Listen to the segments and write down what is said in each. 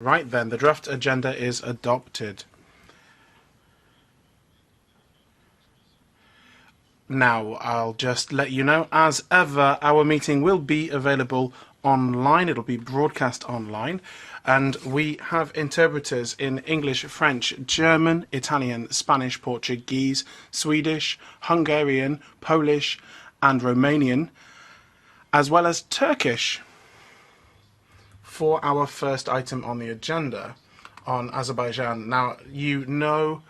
Right then, the draft agenda is adopted. Now, I'll just let you know, as ever, our meeting will be available online. It'll be broadcast online. And we have interpreters in English, French, German, Italian, Spanish, Portuguese, Swedish, Hungarian, Polish, and Romanian, as well as Turkish. For our first item on the agenda on Azerbaijan. Now, you know,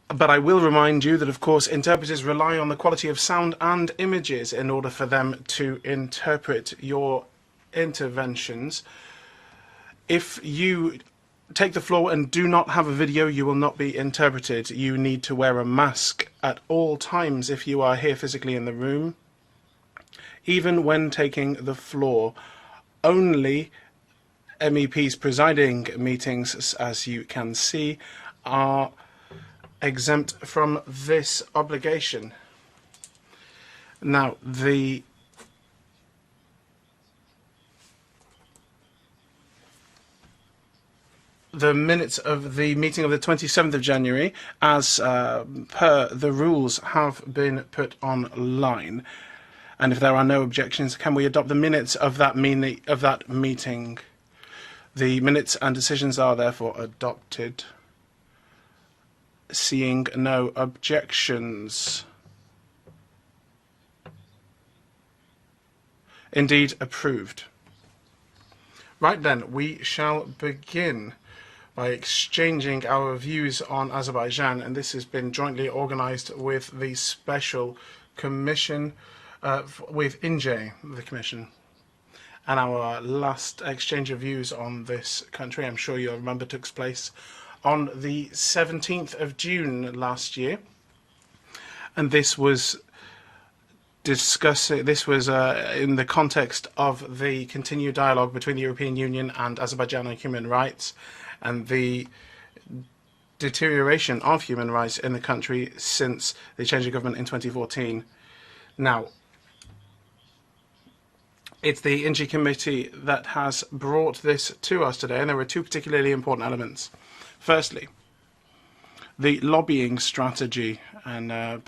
but I will remind you that, of course, interpreters rely on the quality of sound and images in order for them to interpret your interventions. If you take the floor and do not have a video, you will not be interpreted. You need to wear a mask at all times if you are here physically in the room, even when taking the floor. Only MEPs presiding meetings, as you can see, are exempt from this obligation. Now, the minutes of the meeting of the 27th of January, as per the rules, have been put online. And if there are no objections, can we adopt the minutes of that meeting? The minutes and decisions are therefore adopted. Seeing no objections. Indeed, approved. Right then, we shall begin by exchanging our views on Azerbaijan, and this has been jointly organised with the Special Commission, with INJE, the Commission. And our last exchange of views on this country, I'm sure you'll remember, took place on the 17th of June last year. And this was in the context of the continued dialogue between the European Union and Azerbaijan on human rights and the deterioration of human rights in the country since the change of government in 2014. Now, it's the INJE committee that has brought this to us today, and there are two particularly important elements. Firstly, the lobbying strategy, and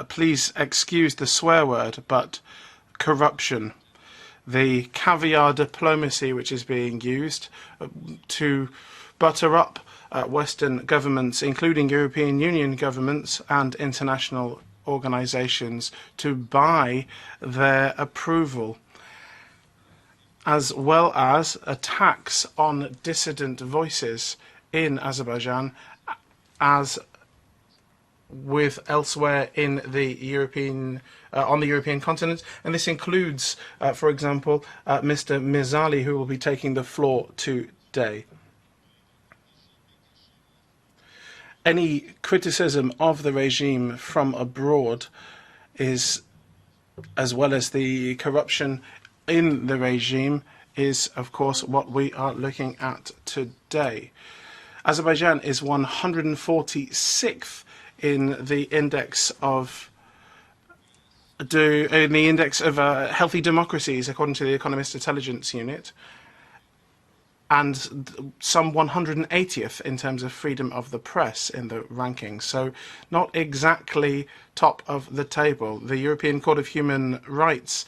please excuse the swear word, but corruption. The caviar diplomacy which is being used to butter up Western governments, including European Union governments and international organisations, to buy their approval, as well as attacks on dissident voices in Azerbaijan, as with elsewhere in the European on the European continent. And this includes, for example, Mr. Mirzali, who will be taking the floor today. Any criticism of the regime from abroad is, as well as the corruption in the regime, is of course what we are looking at today. Azerbaijan is 146th in the index of healthy democracies, according to the Economist Intelligence Unit, and some 180th in terms of freedom of the press in the rankings. So not exactly top of the table. The European Court of Human Rights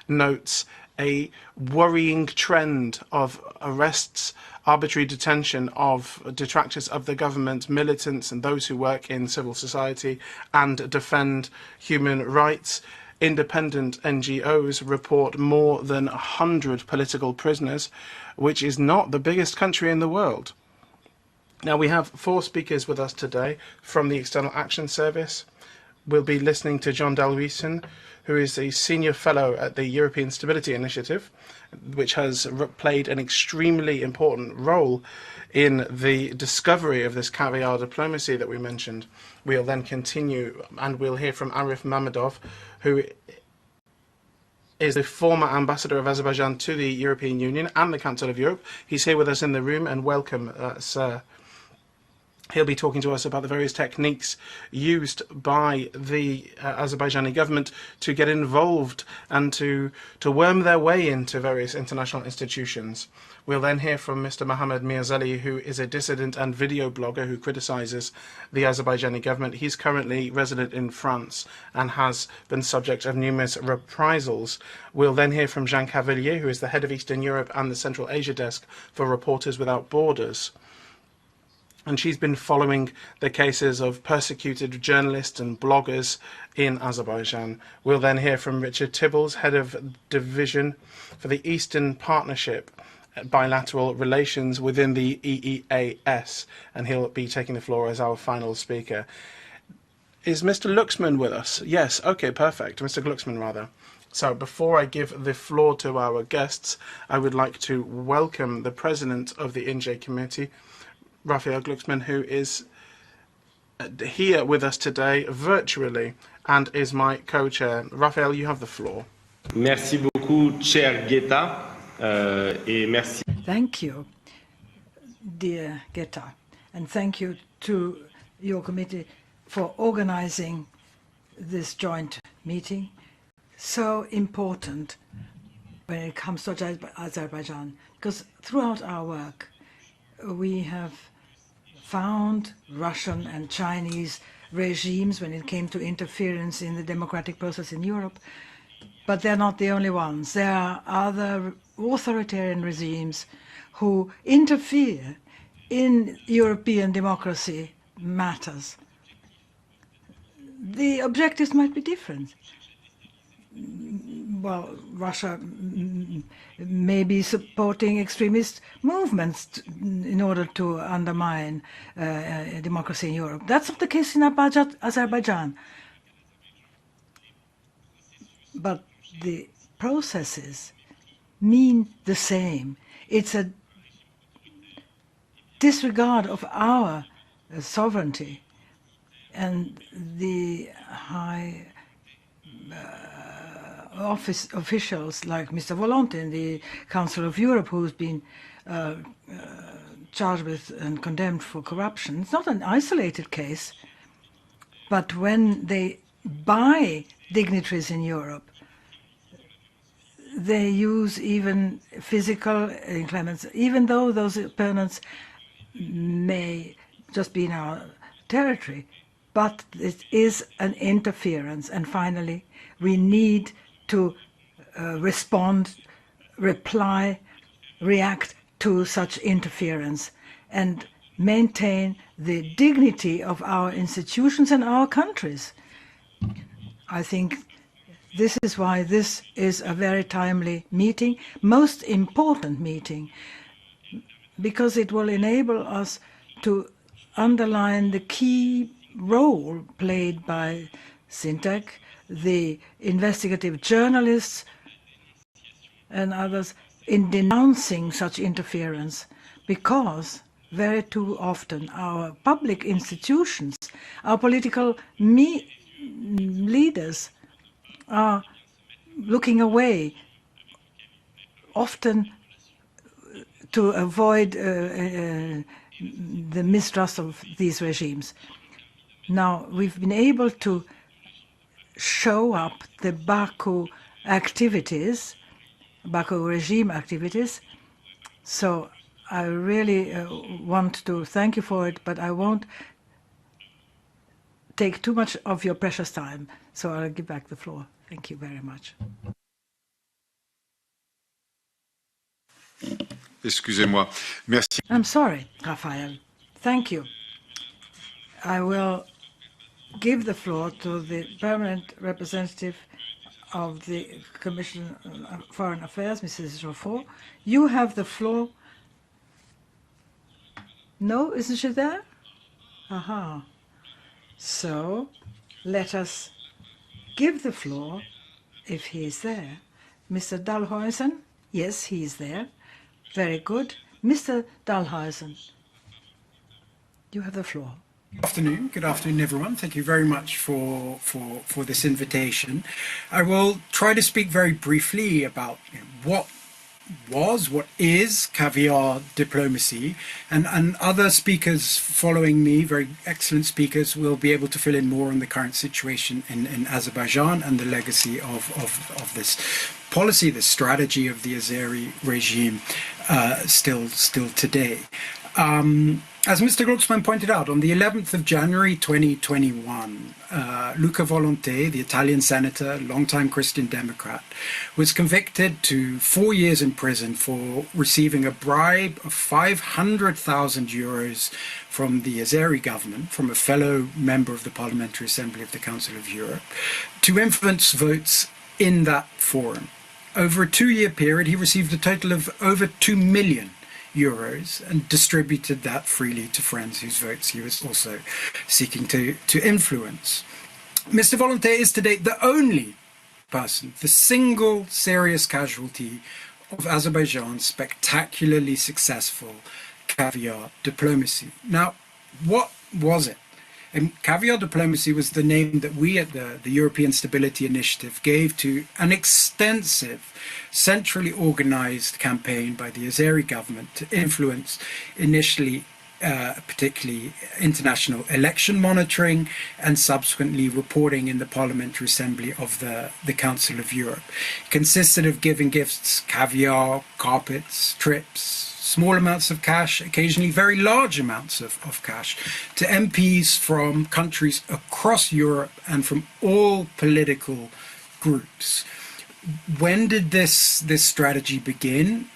notes a worrying trend of arrests, arbitrary detention of detractors of the government, militants and those who work in civil society and defend human rights. Independent NGOs report more than 100 political prisoners, which is not the biggest country in the world. Now, we have 4 speakers with us today from the External Action Service. We'll be listening to John Dalhuisen, who is a senior fellow at the European Stability Initiative, which has played an extremely important role in the discovery of this caviar diplomacy that we mentioned. We'll then continue and we'll hear from Arif Mammadov, who is the former ambassador of Azerbaijan to the European Union and the Council of Europe. He's here with us in the room, and welcome, sir. He'll be talking to us about the various techniques used by the Azerbaijani government to get involved and to worm their way into various international institutions. We'll then hear from Mr. Mohammad Mirzeli, who is a dissident and video blogger who criticises the Azerbaijani government. He's currently resident in France and has been subject of numerous reprisals. We'll then hear from Jean Cavalier, who is the head of Eastern Europe and the Central Asia desk for Reporters Without Borders. And she's been following the cases of persecuted journalists and bloggers in Azerbaijan. We'll then hear from Richard Tibbles, head of division for the Eastern Partnership bilateral relations within the EEAS, and he'll be taking the floor as our final speaker. Is Mr. Luxman with us? Yes, okay, perfect. Mr. Glucksmann, rather. So before I give the floor to our guests, I would like to welcome the president of the INJ committee, Raphael Glucksmann, who is here with us today virtually and is my co-chair. Raphael, you have the floor. Merci beaucoup, cher Guetta, et merci. Thank you, dear Guetta, and thank you to your committee for organizing this joint meeting. So important when it comes to Azerbaijan, because throughout our work we have found Russian and Chinese regimes when it came to interference in the democratic process in Europe, but they're not the only ones. There are other authoritarian regimes who interfere in European democracy matters. The objectives might be different. Well, Russia may be supporting extremist movements in order to undermine democracy in Europe. That's not the case in Azerbaijan. But the processes mean the same. It's a disregard of our sovereignty, and the high office officials like Mr. Volonte in the Council of Europe, who's been charged with and condemned for corruption. It's not an isolated case, but when they buy dignitaries in Europe, they use even physical inclements, even though those opponents may just be in our territory. But it is an interference. And finally, we need to respond, reply, react to such interference and maintain the dignity of our institutions and our countries. I think this is why this is a very timely meeting, most important meeting, because it will enable us to underline the key role played by Syntec, the investigative journalists and others in denouncing such interference, because very too often our public institutions, our political leaders are looking away, often to avoid the mistrust of these regimes. Now, we've been able to show up the Baku activities, Baku regime activities. So I really want to thank you for it, but I won't take too much of your precious time. So I'll give back the floor. Thank you very much. Excusez-moi. Merci. I'm sorry, Raphael. Thank you. I will give the floor to the permanent representative of the Commission on Foreign Affairs, Mrs. Joffo. You have the floor. No, isn't she there? Aha. So let us give the floor, if he is there. Mr. Dalhuisen? Yes, he is there. Very good. Mr. Dalhuisen, you have the floor. Good afternoon, everyone. Thank you very much for this invitation. I will try to speak very briefly about what what is caviar diplomacy, and other speakers following me, very excellent speakers, will be able to fill in more on the current situation in Azerbaijan and the legacy of this policy, the strategy of the Azeri regime still today. As Mr. Glucksmann pointed out, on the 11th of January 2021, Luca Volonté, the Italian senator, longtime Christian Democrat, was convicted to 4 years in prison for receiving a bribe of 500,000 euros from the Azeri government, from a fellow member of the Parliamentary Assembly of the Council of Europe, to influence votes in that forum. Over a 2-year period, he received a total of over 2 million euros and distributed that freely to friends whose votes he was also seeking to influence. Mr. Volonté is today the only person, the single serious casualty of Azerbaijan's spectacularly successful caviar diplomacy. Now, what was it? And caviar diplomacy was the name that we at the European Stability Initiative gave to an extensive, centrally organized campaign by the Azeri government to influence initially particularly international election monitoring and subsequently reporting in the Parliamentary Assembly of the Council of Europe. It consisted of giving gifts, caviar, carpets, trips, small amounts of cash, occasionally very large amounts of cash, to MPs from countries across Europe and from all political groups. When did this strategy begin?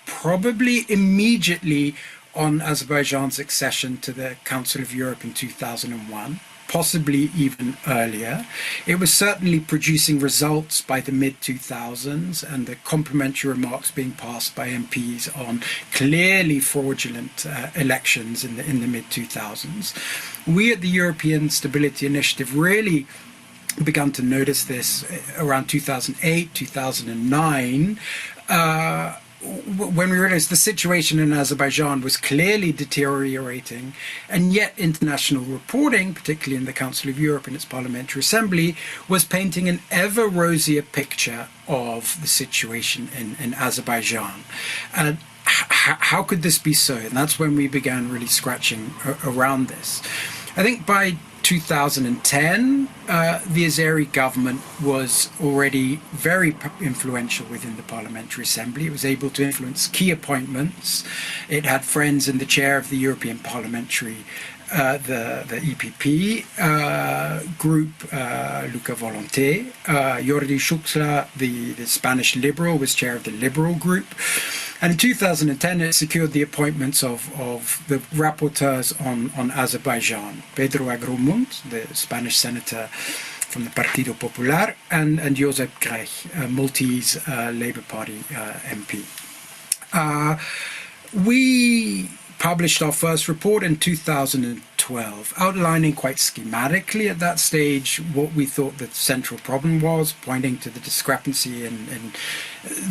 Probably immediately on Azerbaijan's accession to the Council of Europe in 2001. Possibly even earlier. It was certainly producing results by the mid-2000s, and the complimentary remarks being passed by MPs on clearly fraudulent elections in the mid-2000s. We at the European Stability Initiative really began to notice this around 2008, 2009, when we realized the situation in Azerbaijan was clearly deteriorating, and yet international reporting, particularly in the Council of Europe and its Parliamentary Assembly, was painting an ever rosier picture of the situation in Azerbaijan. And how could this be so? And that's when we began really scratching around this. I think by 2010, the Azeri government was already very influential within the Parliamentary Assembly. It was able to influence key appointments. It had friends in the chair of the European Parliamentary, the EPP group, Luca Volonté. Jordi Xuclà, the Spanish Liberal, was chair of the Liberal group. And in 2010, it secured the appointments of the rapporteurs on Azerbaijan, Pedro Agramunt, the Spanish senator from the Partido Popular, and Josep Grech, a Maltese Labour Party MP. We published our first report in 2012, outlining quite schematically at that stage what we thought the central problem was, pointing to the discrepancy in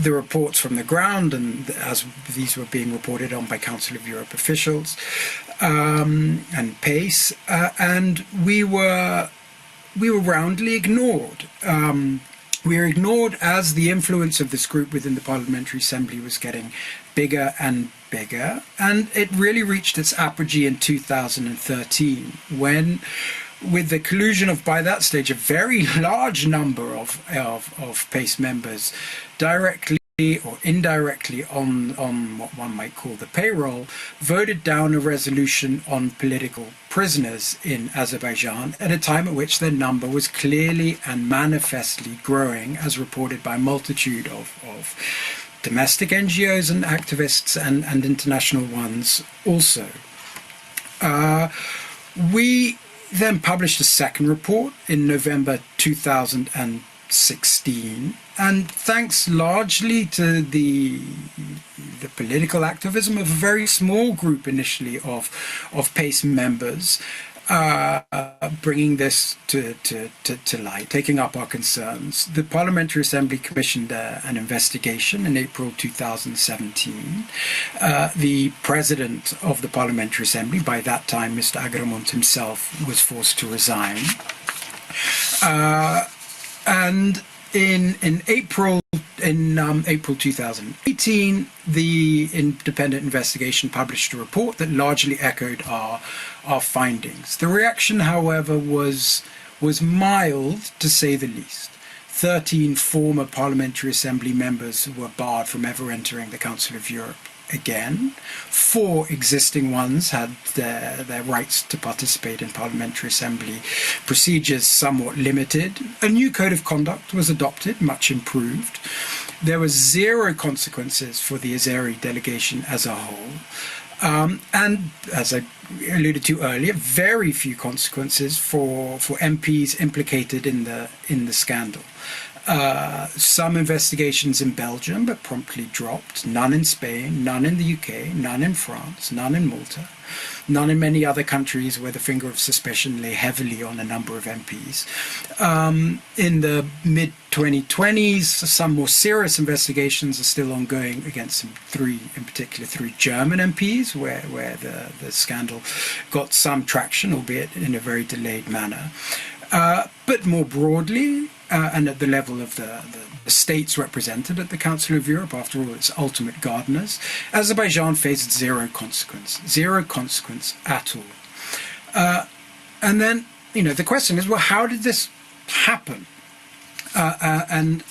the reports from the ground, and as these were being reported on by Council of Europe officials, and PACE, and we were roundly ignored. We were ignored as the influence of this group within the Parliamentary Assembly was getting bigger and bigger, and it really reached its apogee in 2013 when, with the collusion of, by that stage, a very large number of PACE members directly or indirectly on what one might call the payroll, voted down a resolution on political prisoners in Azerbaijan at a time at which their number was clearly and manifestly growing, as reported by a multitude of domestic NGOs and activists and international ones also. We then published a second report in November 2016, and thanks largely to the political activism of a very small group initially of PACE members, bringing this to light, taking up our concerns, the Parliamentary Assembly commissioned an investigation in April 2017. The President of the Parliamentary Assembly, by that time Mr. Agramunt himself, was forced to resign. And in April 2018, the independent investigation published a report that largely echoed our findings. The reaction, however, was mild, to say the least. 13 former Parliamentary Assembly members were barred from ever entering the Council of Europe again. 4 existing ones had their rights to participate in Parliamentary Assembly procedures somewhat limited. A new code of conduct was adopted, much improved. There were 0 consequences for the Azeri delegation as a whole. And as I alluded to earlier, very few consequences for MPs implicated in the scandal. Some investigations in Belgium, but promptly dropped. None in Spain, none in the UK, none in France, none in Malta, none in many other countries where the finger of suspicion lay heavily on a number of MPs. In the mid-2020s, some more serious investigations are still ongoing against three German MPs, where the scandal got some traction, albeit in a very delayed manner. But more broadly, and at the level of the states represented at the Council of Europe, after all, its ultimate gardeners, Azerbaijan faced 0 consequence at all. And then, the question is, well, how did this happen? And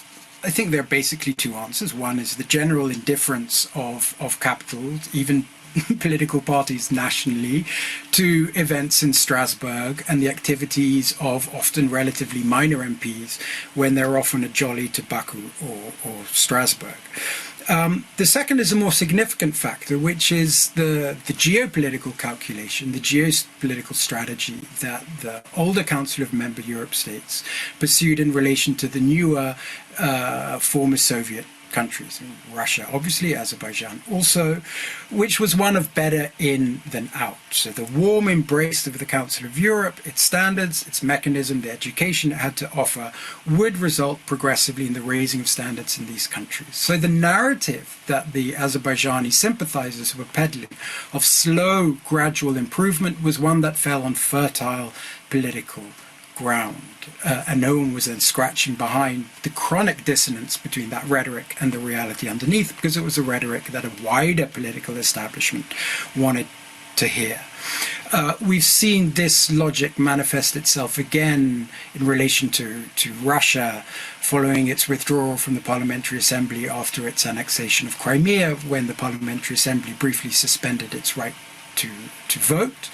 I think there are basically 2 answers. One is the general indifference of capitals, even political parties nationally, to events in Strasbourg and the activities of often relatively minor MPs when they're often a jolly to Baku or Strasbourg. The second is a more significant factor, which is the geopolitical calculation, the geopolitical strategy that the older Council of Member Europe states pursued in relation to the newer former Soviet countries, Russia obviously, Azerbaijan also, which was one of better in than out. So the warm embrace of the Council of Europe, its standards, its mechanism, the education it had to offer, would result progressively in the raising of standards in these countries. So the narrative that the Azerbaijani sympathizers were peddling of slow, gradual improvement was one that fell on fertile political ground. And no one was then scratching behind the chronic dissonance between that rhetoric and the reality underneath, because it was a rhetoric that a wider political establishment wanted to hear. We've seen this logic manifest itself again in relation to Russia following its withdrawal from the Parliamentary Assembly after its annexation of Crimea, when the Parliamentary Assembly briefly suspended its right to vote,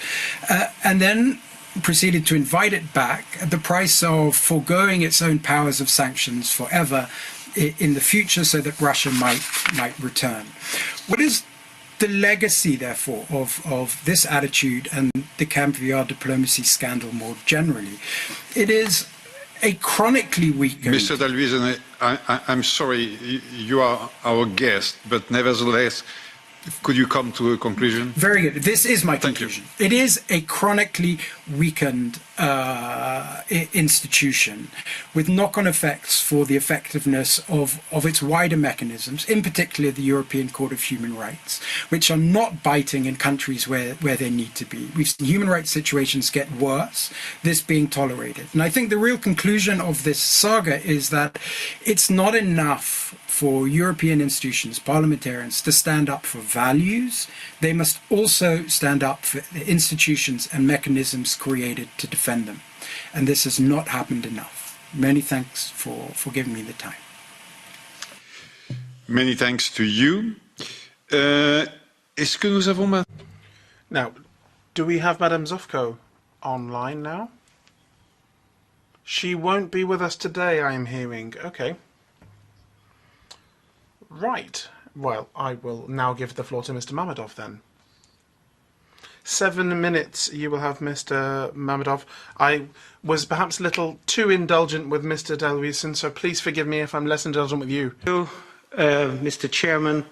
and then proceeded to invite it back at the price of foregoing its own powers of sanctions forever in the future, so that Russia might return. What is the legacy, therefore, of this attitude and the Caviar diplomacy scandal more generally? It is a chronically weakened... Mr. Dalhuizene, I'm sorry, you are our guest, but nevertheless, could you come to a conclusion? Very good. This is my conclusion. It is a chronically weakened institution with knock-on effects for the effectiveness of its wider mechanisms, in particular the European Court of Human Rights, which are not biting in countries where they need to be. We've seen human rights situations get worse, this being tolerated. And I think the real conclusion of this saga is that it's not enough for European institutions, parliamentarians, to stand up for values. They must also stand up for the institutions and mechanisms created to defend them. And this has not happened enough. Many thanks for giving me the time. Many thanks to you. Est-ce que nous avons... Now, do we have Madame Zofko online now? She won't be with us today, I am hearing. Okay. Right. Well, I will now give the floor to Mr. Mammadov then. 7 minutes you will have, Mr. Mammadov. I was perhaps a little too indulgent with Mr. Dalhuizene, so please forgive me if I'm less indulgent with you. Mr. Chairman,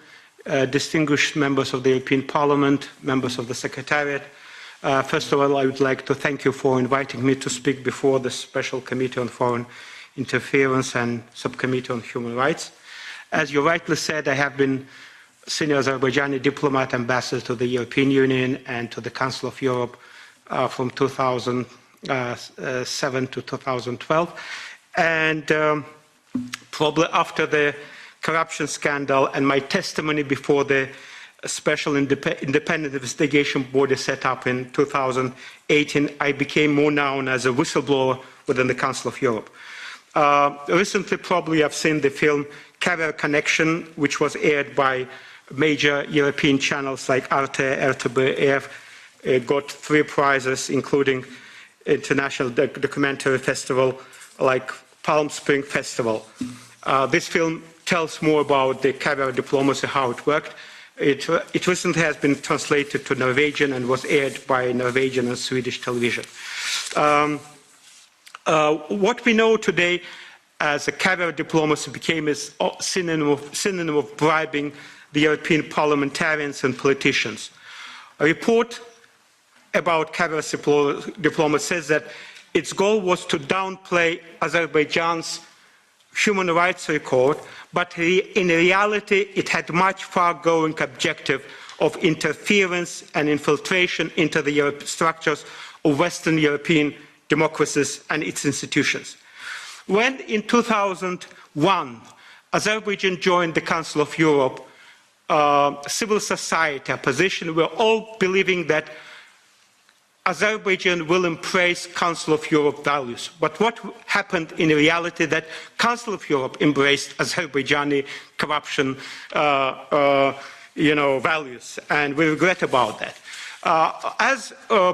distinguished members of the European Parliament, members of the Secretariat. First of all, I would like to thank you for inviting me to speak before the Special Committee on Foreign Interference and Subcommittee on Human Rights. As you rightly said, I have been senior Azerbaijani diplomat ambassador to the European Union and to the Council of Europe from 2007 to 2012. And probably after the corruption scandal and my testimony before the special independent investigation body set up in 2018, I became more known as a whistleblower within the Council of Europe. Recently, probably I've seen the film Caviar Connection, which was aired by major European channels like Arte, RTBF. It got 3 prizes, including International Documentary Festival, like Palm Spring Festival. This film tells more about the caviar diplomacy, how it worked. It recently has been translated to Norwegian and was aired by Norwegian and Swedish television. What we know today as a caviar diplomacy became a synonym of bribing the European parliamentarians and politicians. A report about caviar diplomacy says that its goal was to downplay Azerbaijan's human rights record, but in reality it had much far-going objective of interference and infiltration into the structures of Western European democracies and its institutions. When in 2001 Azerbaijan joined the Council of Europe, civil society, opposition were all believing that Azerbaijan will embrace Council of Europe values. But what happened in reality that Council of Europe embraced Azerbaijani corruption values, and we regret about that. As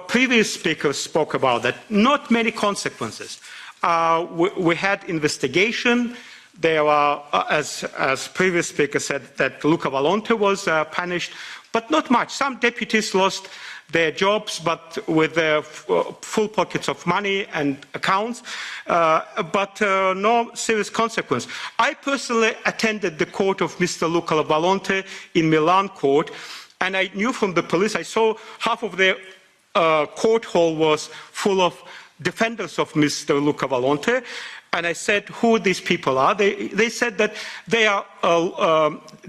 previous speakers spoke about that, not many consequences. We had investigation. There are, as previous speaker said, that Luca Valonte was punished, but not much. Some deputies lost their jobs, but with full pockets of money and accounts, but no serious consequence. I personally attended the court of Mr. Luca Valonte in Milan court, and I knew from the police, I saw half of the court hall was full of defenders of Mr. Luca Valonte, and I said who these people are. They said that they are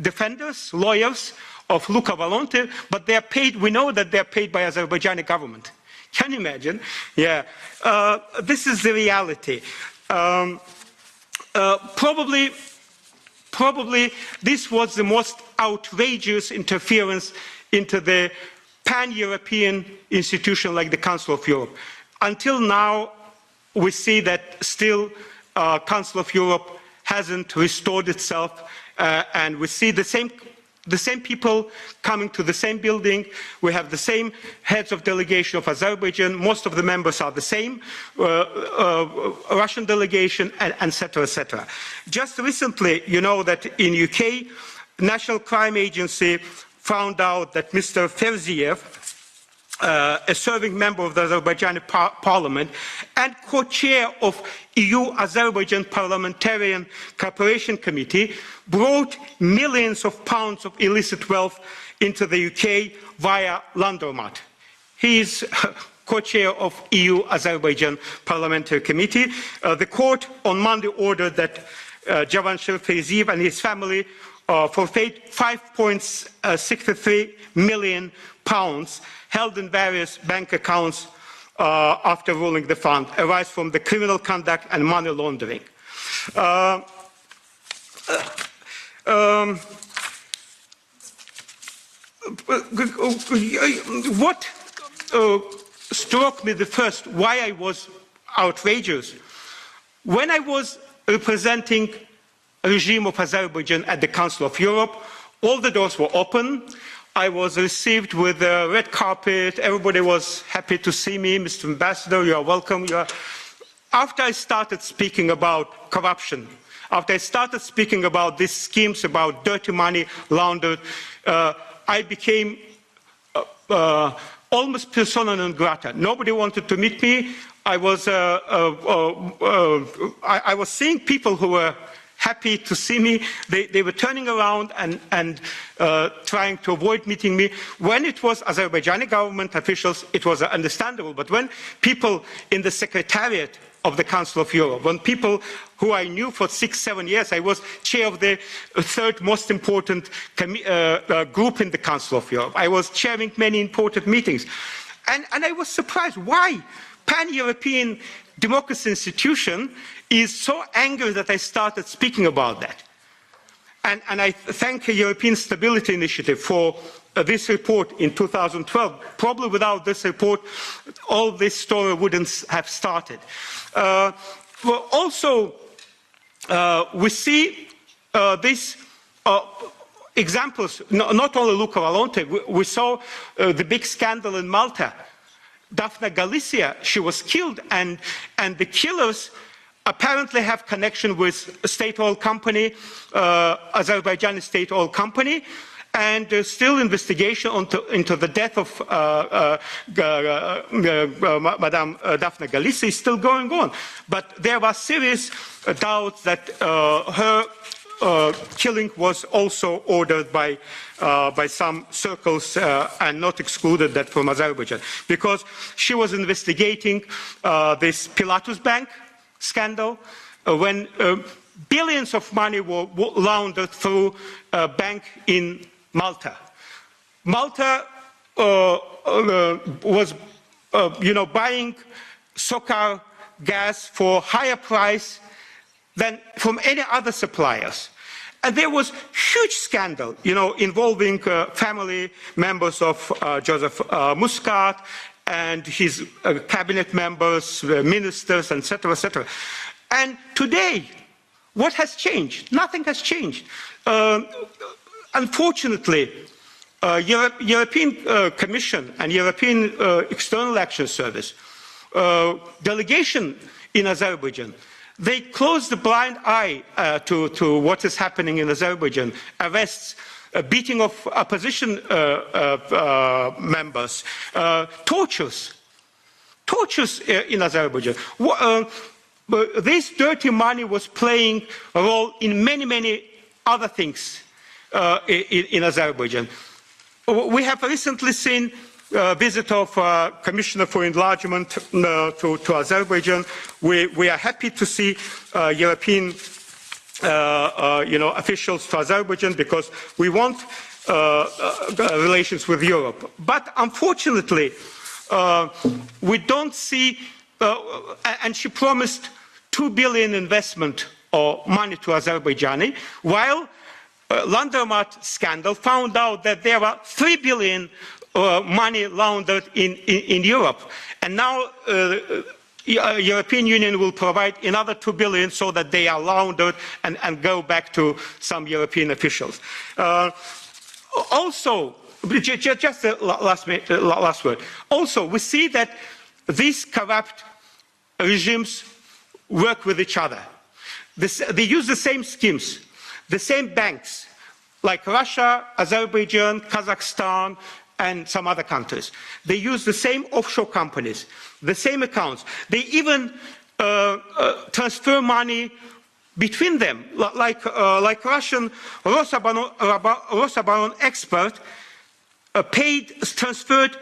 defenders, lawyers of Luca Valonte, but they are paid, we know that they are paid by Azerbaijani government. Can you imagine? Yeah. This is the reality. Probably this was the most outrageous interference into the pan-European institution like the Council of Europe. Until now, we see that still Council of Europe hasn't restored itself, and we see the same people coming to the same building. We have the same heads of delegation of Azerbaijan. Most of the members are the same, Russian delegation, etc., etc. Just recently, you know that in UK, National Crime Agency found out that Mr. Ferziev, a serving member of the Azerbaijani parliament and co-chair of EU-Azerbaijan Parliamentarian Cooperation Committee, brought millions of pounds of illicit wealth into the UK via laundromat. He is co-chair of EU-Azerbaijan Parliamentary Committee. The court on Monday ordered that Javanshir Ferziev and his family forfeit £5.63 million held in various bank accounts after ruling the fund arise from the criminal conduct and money laundering. What struck me the first, why I was outrageous, when I was representing the regime of Azerbaijan at the Council of Europe, all the doors were open. I was received with a red carpet. Everybody was happy to see me. Mr. Ambassador, you are welcome. After I started speaking about corruption, after I started speaking about these schemes, about dirty money laundered, I became almost persona non grata. Nobody wanted to meet me. I was seeing people who were happy to see me. They were turning around and trying to avoid meeting me. When it was Azerbaijani government officials, it was understandable. But when people in the Secretariat of the Council of Europe, when people who I knew for 6-7 years, I was chair of the third most important group in the Council of Europe. I was chairing many important meetings. And I was surprised. Why? pan-European democracy institution is so angry that I started speaking about that. And I thank the European Stability Initiative for this report in 2012. Probably without this report, all this story wouldn't have started. Also, we see these examples, not only Luca Valonte, we saw the big scandal in Malta. Daphne Galizia, she was killed, and the killers apparently have connection with a state oil company, Azerbaijani state oil company, and there's still investigation into the death of Madame Daphne Galizia is still going on. But there were serious doubts that her killing was also ordered by some circles and not excluded that from Azerbaijan, because she was investigating this Pilatus Bank scandal when billions of money were laundered through a bank in Malta. Malta was buying SOCAR gas for higher price than from any other suppliers. And there was huge scandal, involving family members of Joseph Muscat and his cabinet members, ministers, etc., etc. And today, what has changed? Nothing has changed. Unfortunately, European Commission and European External Action Service delegation in Azerbaijan, they closed a blind eye to what is happening in Azerbaijan, arrests, beating of opposition members, tortures in Azerbaijan. This dirty money was playing a role in many, many other things in Azerbaijan. We have recently seen a visit of Commissioner for Enlargement to Azerbaijan. We are happy to see European officials to Azerbaijan because we want relations with Europe. But unfortunately, we don't see, and she promised 2 billion investment or money to Azerbaijani, while Laundromat scandal found out that there were 3 billion money laundered in Europe. And now European Union will provide another 2 billion so that they are laundered and go back to some European officials. Also, just the last word. Also, we see that these corrupt regimes work with each other. They use the same schemes, the same banks, like Russia, Azerbaijan, Kazakhstan, and some other countries. They use the same offshore companies, the same accounts. They even transfer money between them, like Russian Rosabaron expert transferred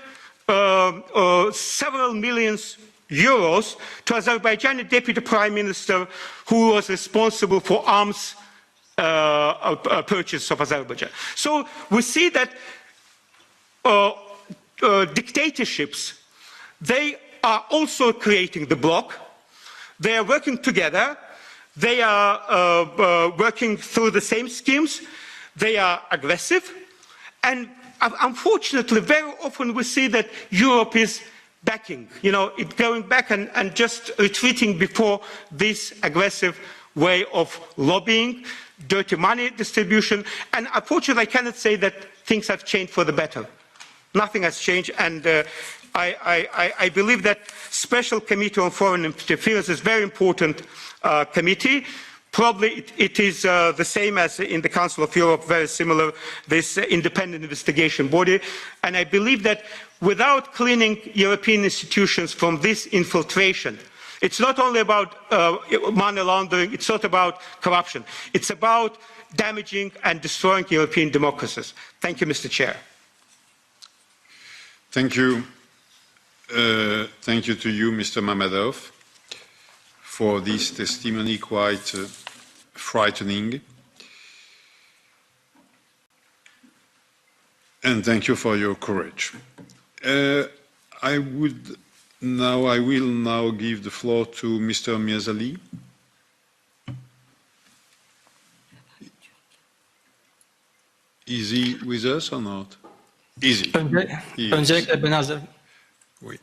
several millions euros to Azerbaijani deputy prime minister who was responsible for arms purchase of Azerbaijan. So we see that dictatorships, they are also creating the bloc. They are working together. They are working through the same schemes. They are aggressive. And unfortunately, very often we see that Europe is backing, going back and just retreating before this aggressive way of lobbying, dirty money distribution. And unfortunately, I cannot say that things have changed for the better. Nothing has changed, and I believe that Special Committee on Foreign Interference is a very important committee. Probably it is the same as in the Council of Europe, very similar, this independent investigation body. And I believe that without cleaning European institutions from this infiltration, it's not only about money laundering, it's not about corruption, it's about damaging and destroying European democracies. Thank you, Mr. Chair. Thank you. Thank you to you, Mr. Mammadov, for this testimony quite frightening. And thank you for your courage. I would Now I will now give the floor to Mr. Miazali. Is he with us or not? Is he? He is. Öncelikle ben hazır. Oui.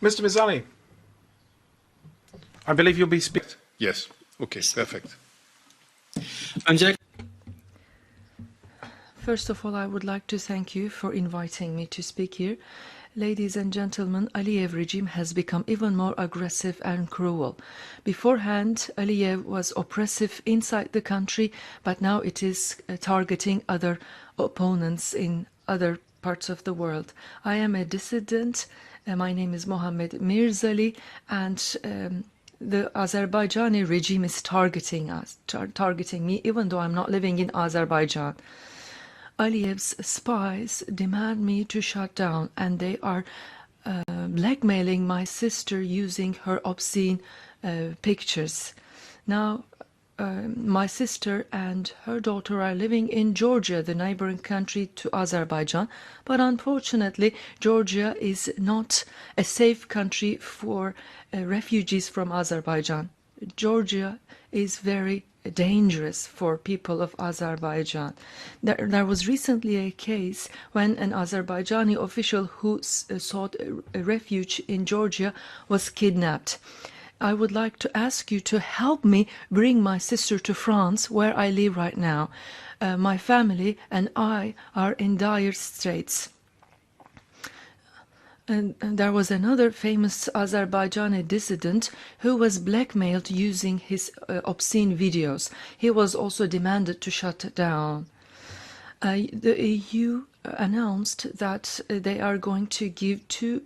Mr. Mizali, I believe you'll be speaking. Yes. Okay, perfect. Öncelikle First of all, I would like to thank you for inviting me to speak here. Ladies and gentlemen, Aliyev regime has become even more aggressive and cruel. Beforehand, Aliyev was oppressive inside the country, but now it is targeting other opponents in other parts of the world. I am a dissident. My name is Mohammed Mirzali, and the Azerbaijani regime is targeting us, targeting me, even though I'm not living in Azerbaijan. Aliyev's spies demand me to shut down, and they are blackmailing my sister using her obscene pictures. Now, my sister and her daughter are living in Georgia, the neighboring country to Azerbaijan, but unfortunately, Georgia is not a safe country for refugees from Azerbaijan. Georgia is very dangerous for people of Azerbaijan. There was recently a case when an Azerbaijani official who sought a refuge in Georgia was kidnapped. I would like to ask you to help me bring my sister to France, where I live right now. My family and I are in dire straits. And there was another famous Azerbaijani dissident who was blackmailed using his obscene videos. He was also demanded to shut down. The EU announced that they are going to give 2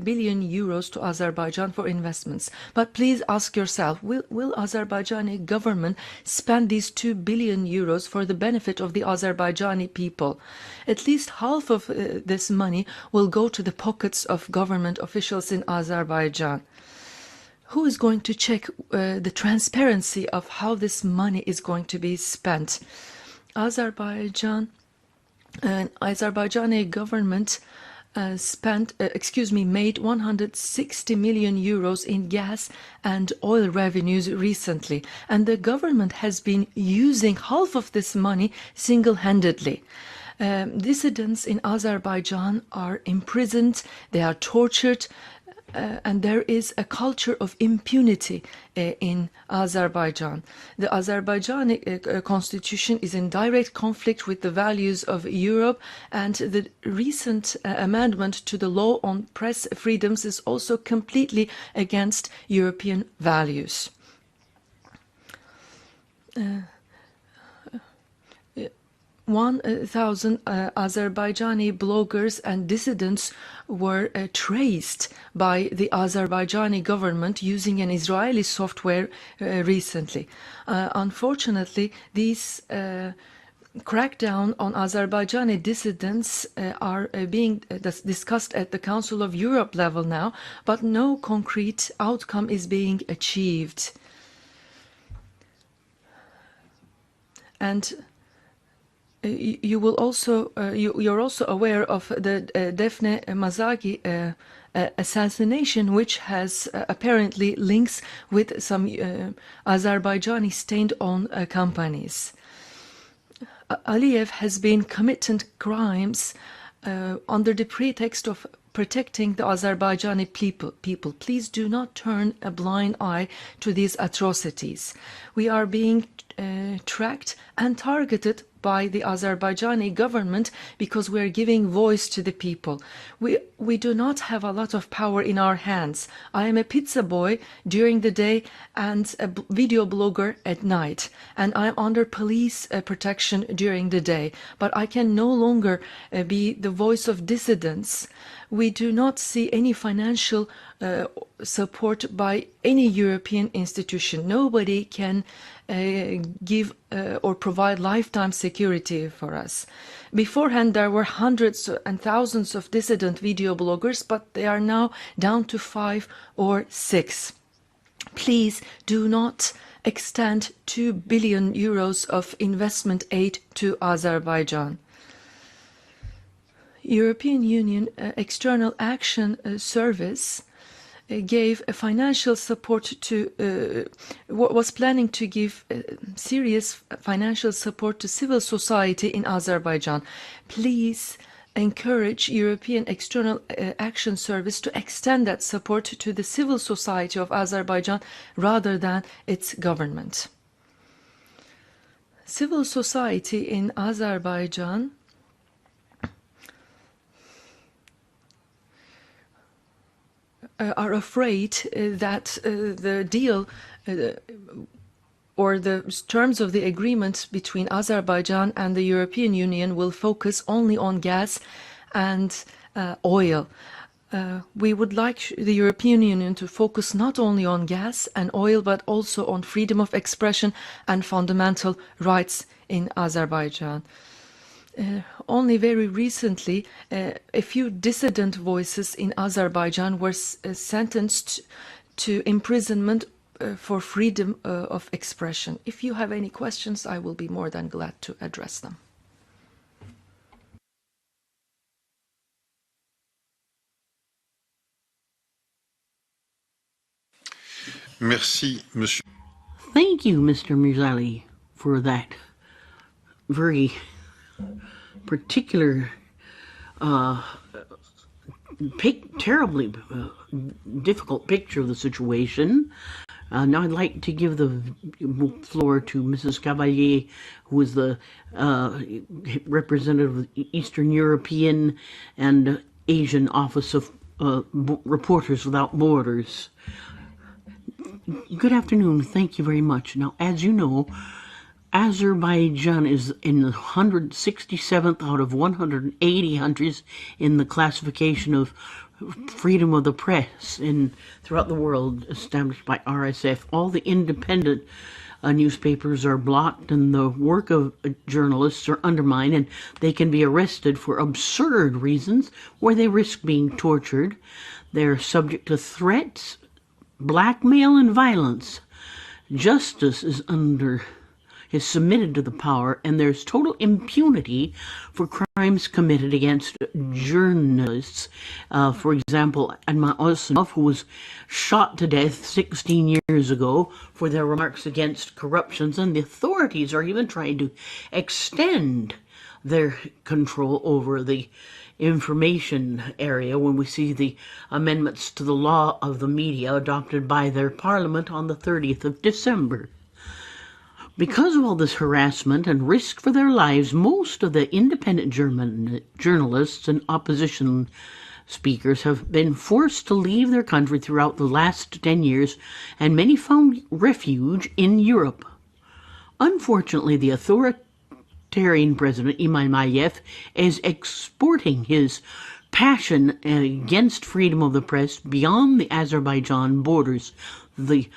billion euros to Azerbaijan for investments. But please ask yourself, will Azerbaijani government spend these 2 billion euros for the benefit of the Azerbaijani people? At least half of this money will go to the pockets of government officials in Azerbaijan. Who is going to check the transparency of how this money is going to be spent? Azerbaijani government made 160 million euros in gas and oil revenues recently, and the government has been using half of this money single-handedly. Dissidents in Azerbaijan are imprisoned, they are tortured, and there is a culture of impunity in Azerbaijan. The Azerbaijani constitution is in direct conflict with the values of Europe, and the recent amendment to the law on press freedoms is also completely against European values. 1,000 Azerbaijani bloggers and dissidents were traced by the Azerbaijani government using an Israeli software recently. Unfortunately, these crackdown on Azerbaijani dissidents are being discussed at the Council of Europe level now, but no concrete outcome is being achieved. And you will also you're also aware of the Defne Mazagi assassination, which has apparently links with some Azerbaijani state-owned companies. Aliyev has been committing crimes under the pretext of protecting the Azerbaijani people. Please do not turn a blind eye to these atrocities. We are being tracked and targeted by the Azerbaijani government because we are giving voice to the people. We do not have a lot of power in our hands. I am a pizza boy during the day and a video blogger at night, and I am under police protection during the day, but I can no longer be the voice of dissidents. We do not see any financial support by any European institution. Nobody can give or provide lifetime security for us. Beforehand, there were hundreds and thousands of dissident video bloggers, but they are now down to 5 or 6. Please do not extend 2 billion euros of investment aid to Azerbaijan. European Union External Action Service gave a financial support to, was planning to give serious financial support to civil society in Azerbaijan. Please encourage European External Action Service to extend that support to the civil society of Azerbaijan rather than its government. Civil society in Azerbaijan are afraid that the deal or the terms of the agreement between Azerbaijan and the European Union will focus only on gas and oil. We would like the European Union to focus not only on gas and oil, but also on freedom of expression and fundamental rights in Azerbaijan. Only very recently, a few dissident voices in Azerbaijan were sentenced to imprisonment for freedom of expression. If you have any questions, I will be more than glad to address them. Merci, Monsieur. Thank you, Mr. Mirzali, for that very particular, terribly difficult picture of the situation. Now I'd like to give the floor to Mrs. Caviar, who is the representative of the Eastern European and Asian Office of Reporters Without Borders. Good afternoon. Thank you very much. Now, as you know, Azerbaijan is in the 167th out of 180 countries in the classification of freedom of the press throughout the world established by RSF. All the independent newspapers are blocked and the work of journalists are undermined, and they can be arrested for absurd reasons where they risk being tortured. They're subject to threats, blackmail, and violence. Justice is submitted to the power, and there's total impunity for crimes committed against journalists. For example, Adnan Osmanov, who was shot to death 16 years ago for their remarks against corruptions, and the authorities are even trying to extend their control over the information area when we see the amendments to the law of the media adopted by their parliament on the 30th of December. Because of all this harassment and risk for their lives, most of the independent German journalists and opposition speakers have been forced to leave their country throughout the last 10 years, and many found refuge in Europe. Unfortunately, the authoritarian president, Ilham Aliyev, is exporting his passion against freedom of the press beyond the Azerbaijan borders. The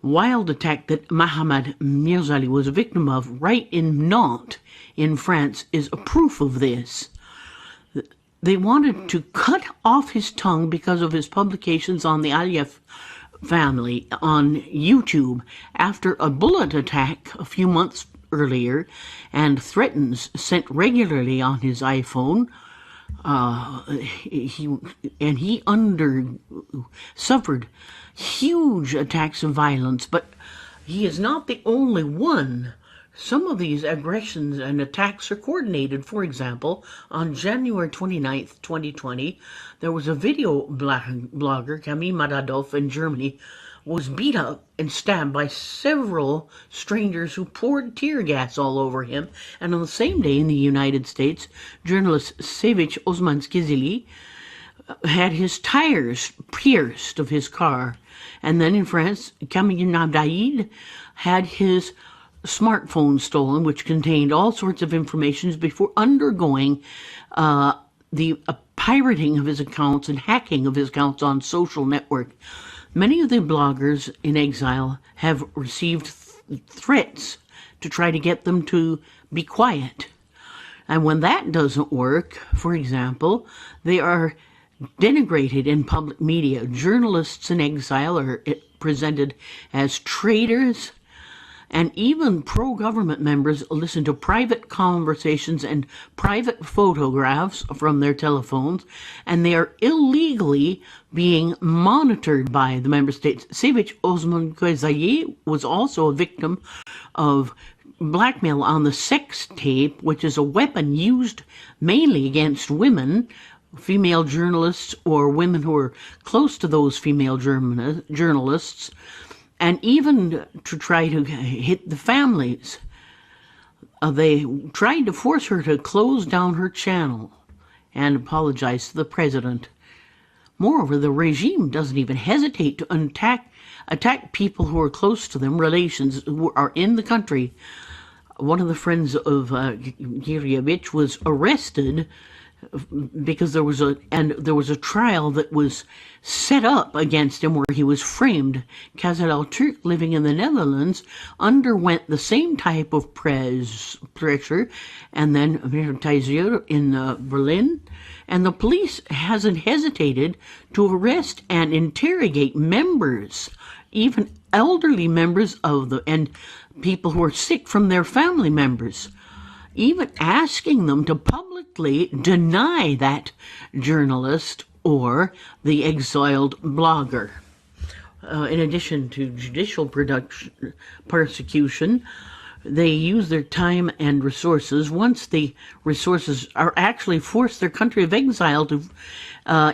wild attack that Mohammad Mirzali was a victim of right in Nantes in France is a proof of this. They wanted to cut off his tongue because of his publications on the Aliyev family on YouTube after a bullet attack a few months earlier and threats sent regularly on his iPhone. He suffered huge attacks of violence, but he is not the only one. Some of these aggressions and attacks are coordinated. For example, on January 29th, 2020, there was a video blogger, Kamil Madadov, in Germany, was beat up and stabbed by several strangers who poured tear gas all over him. And on the same day in the United States, journalist Savich Osmanskizili had his tires pierced of his car. And then in France, Kamil Nabdaid had his smartphone stolen, which contained all sorts of information before undergoing the pirating of his accounts and hacking of his accounts on social network. Many of the bloggers in exile have received threats to try to get them to be quiet. And when that doesn't work, for example, they are denigrated in public media. Journalists in exile are presented as traitors And even pro-government members listen to private conversations and private photographs from their telephones, and they are illegally being monitored by the member states. Sevic Osman Kwezaye was also a victim of blackmail on the sex tape, which is a weapon used mainly against women, female journalists, or women who are close to those female journalists, and even to try to hit the families. They tried to force her to close down her channel and apologize to the president. Moreover, the regime doesn't even hesitate to attack people who are close to them, relations who are in the country. One of the friends of Girievich was arrested because there was a trial that was set up against him where he was framed. Kazal Turk, living in the Netherlands, underwent the same type of pressure, and then Vertaiser in Berlin, and the police hasn't hesitated to arrest and interrogate members, even elderly members and people who are sick from their family members, even asking them to publicly deny that journalist or the exiled blogger. In addition to judicial persecution, they use their time and resources. Once the resources are actually forced their country of exile to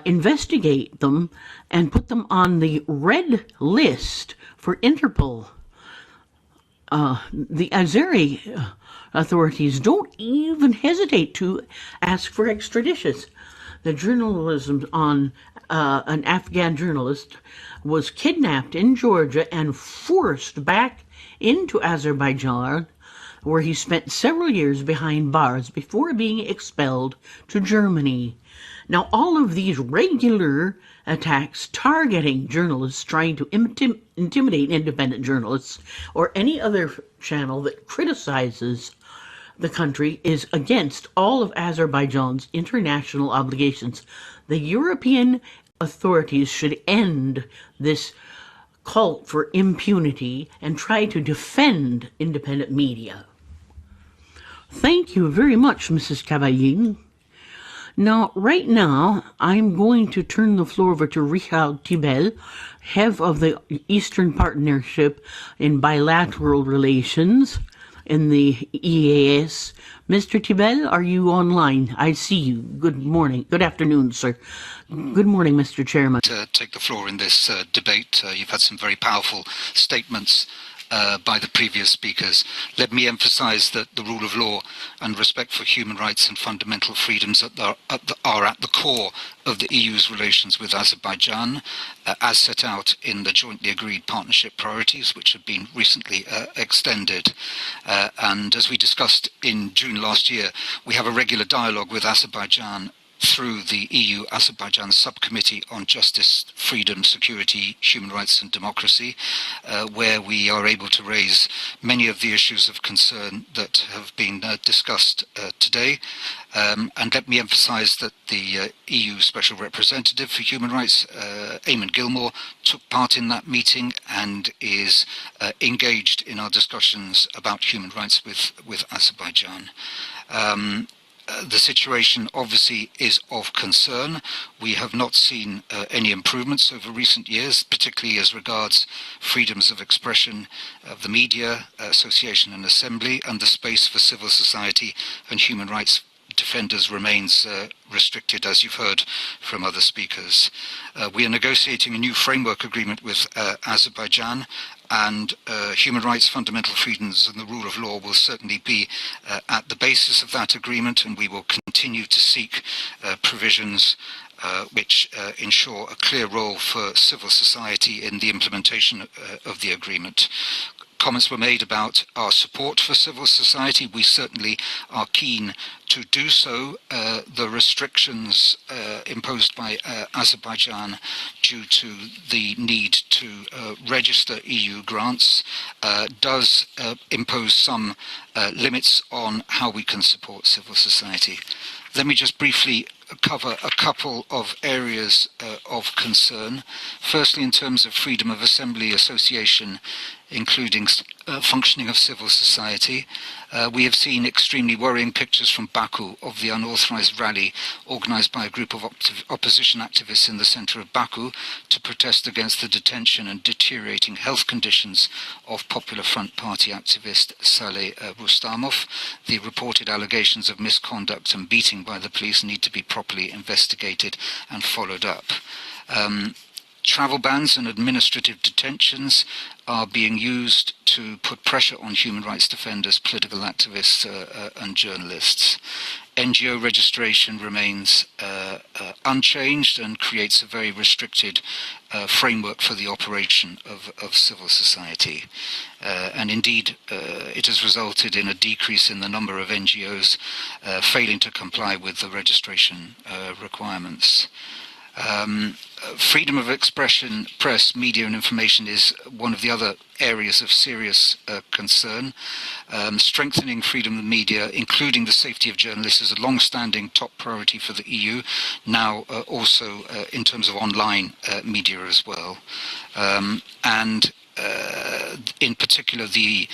investigate them and put them on the red list for Interpol. The Azeri authorities don't even hesitate to ask for extraditions. The journalism on an Afghan journalist was kidnapped in Georgia and forced back into Azerbaijan, where he spent several years behind bars before being expelled to Germany. Now, all of these regular attacks targeting journalists, trying to intimidate independent journalists or any other channel that criticizes the country, is against all of Azerbaijan's international obligations. The European authorities should end this cult for impunity and try to defend independent media. Thank you very much, Mrs. Caviar. Now, right now, I'm going to turn the floor over to Richard Tibel, head of the Eastern Partnership in Bilateral Relations in the EAS. Mr. Tibel, are you online? I see you. Good morning. Good afternoon, sir. Good morning, Mr. Chairman. To take the floor in this debate. You've had some very powerful statements by the previous speakers. Let me emphasize that the rule of law and respect for human rights and fundamental freedoms are at the core of the EU's relations with Azerbaijan, as set out in the jointly agreed partnership priorities, which have been recently extended. And as we discussed in June last year, we have a regular dialogue with Azerbaijan through the EU-Azerbaijan Subcommittee on Justice, Freedom, Security, Human Rights and Democracy, where we are able to raise many of the issues of concern that have been discussed today. And let me emphasize that the EU Special Representative for Human Rights, Eamon Gilmore, took part in that meeting and is engaged in our discussions about human rights with Azerbaijan. The situation obviously is of concern. We have not seen any improvements over recent years, particularly as regards freedoms of expression of the media, association and assembly, and the space for civil society and human rights defenders remains restricted, as you've heard from other speakers. We are negotiating a new framework agreement with Azerbaijan, and human rights, fundamental freedoms and the rule of law will certainly be at the basis of that agreement, and we will continue to seek provisions which ensure a clear role for civil society in the implementation of the agreement. Comments were made about our support for civil society. We certainly are keen to do so. The restrictions imposed by Azerbaijan due to the need to register EU grants does impose some limits on how we can support civil society. Let me just briefly cover a couple of areas of concern. Firstly, in terms of freedom of assembly, association, including functioning of civil society. We have seen extremely worrying pictures from Baku of the unauthorized rally organized by a group of opposition activists in the center of Baku to protest against the detention and deteriorating health conditions of Popular Front Party activist Saleh Rustamov. The reported allegations of misconduct and beating by the police need to be properly investigated and followed up. Travel bans and administrative detentions are being used to put pressure on human rights defenders, political activists and journalists. NGO registration remains unchanged and creates a very restricted framework for the operation of civil society. And indeed, it has resulted in a decrease in the number of NGOs failing to comply with the registration requirements. Freedom of expression, press, media and information is one of the other areas of serious concern. Strengthening freedom of media, including the safety of journalists, is a long-standing top priority for the EU, now also in terms of online media as well. In particular, the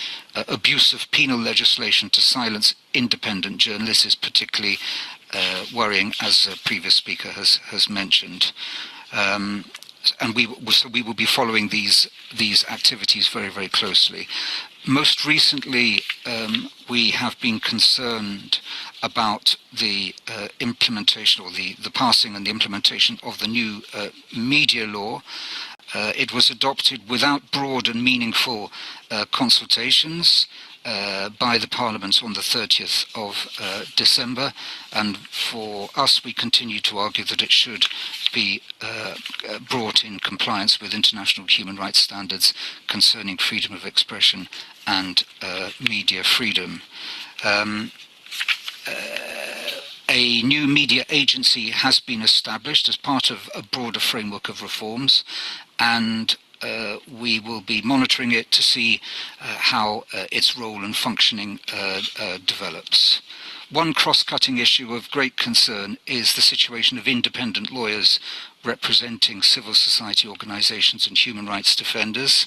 abuse of penal legislation to silence independent journalists is particularly worrying, as a previous speaker has mentioned. And we will be following these activities very, very closely. Most recently, we have been concerned about the implementation, or the passing and the implementation of the new media law. It was adopted without broad and meaningful consultations by the Parliament on the 30th of December, and for us we continue to argue that it should be brought in compliance with international human rights standards concerning freedom of expression and media freedom. A new media agency has been established as part of a broader framework of reforms, and we will be monitoring it to see how its role and functioning develops. One cross-cutting issue of great concern is the situation of independent lawyers representing civil society organizations and human rights defenders.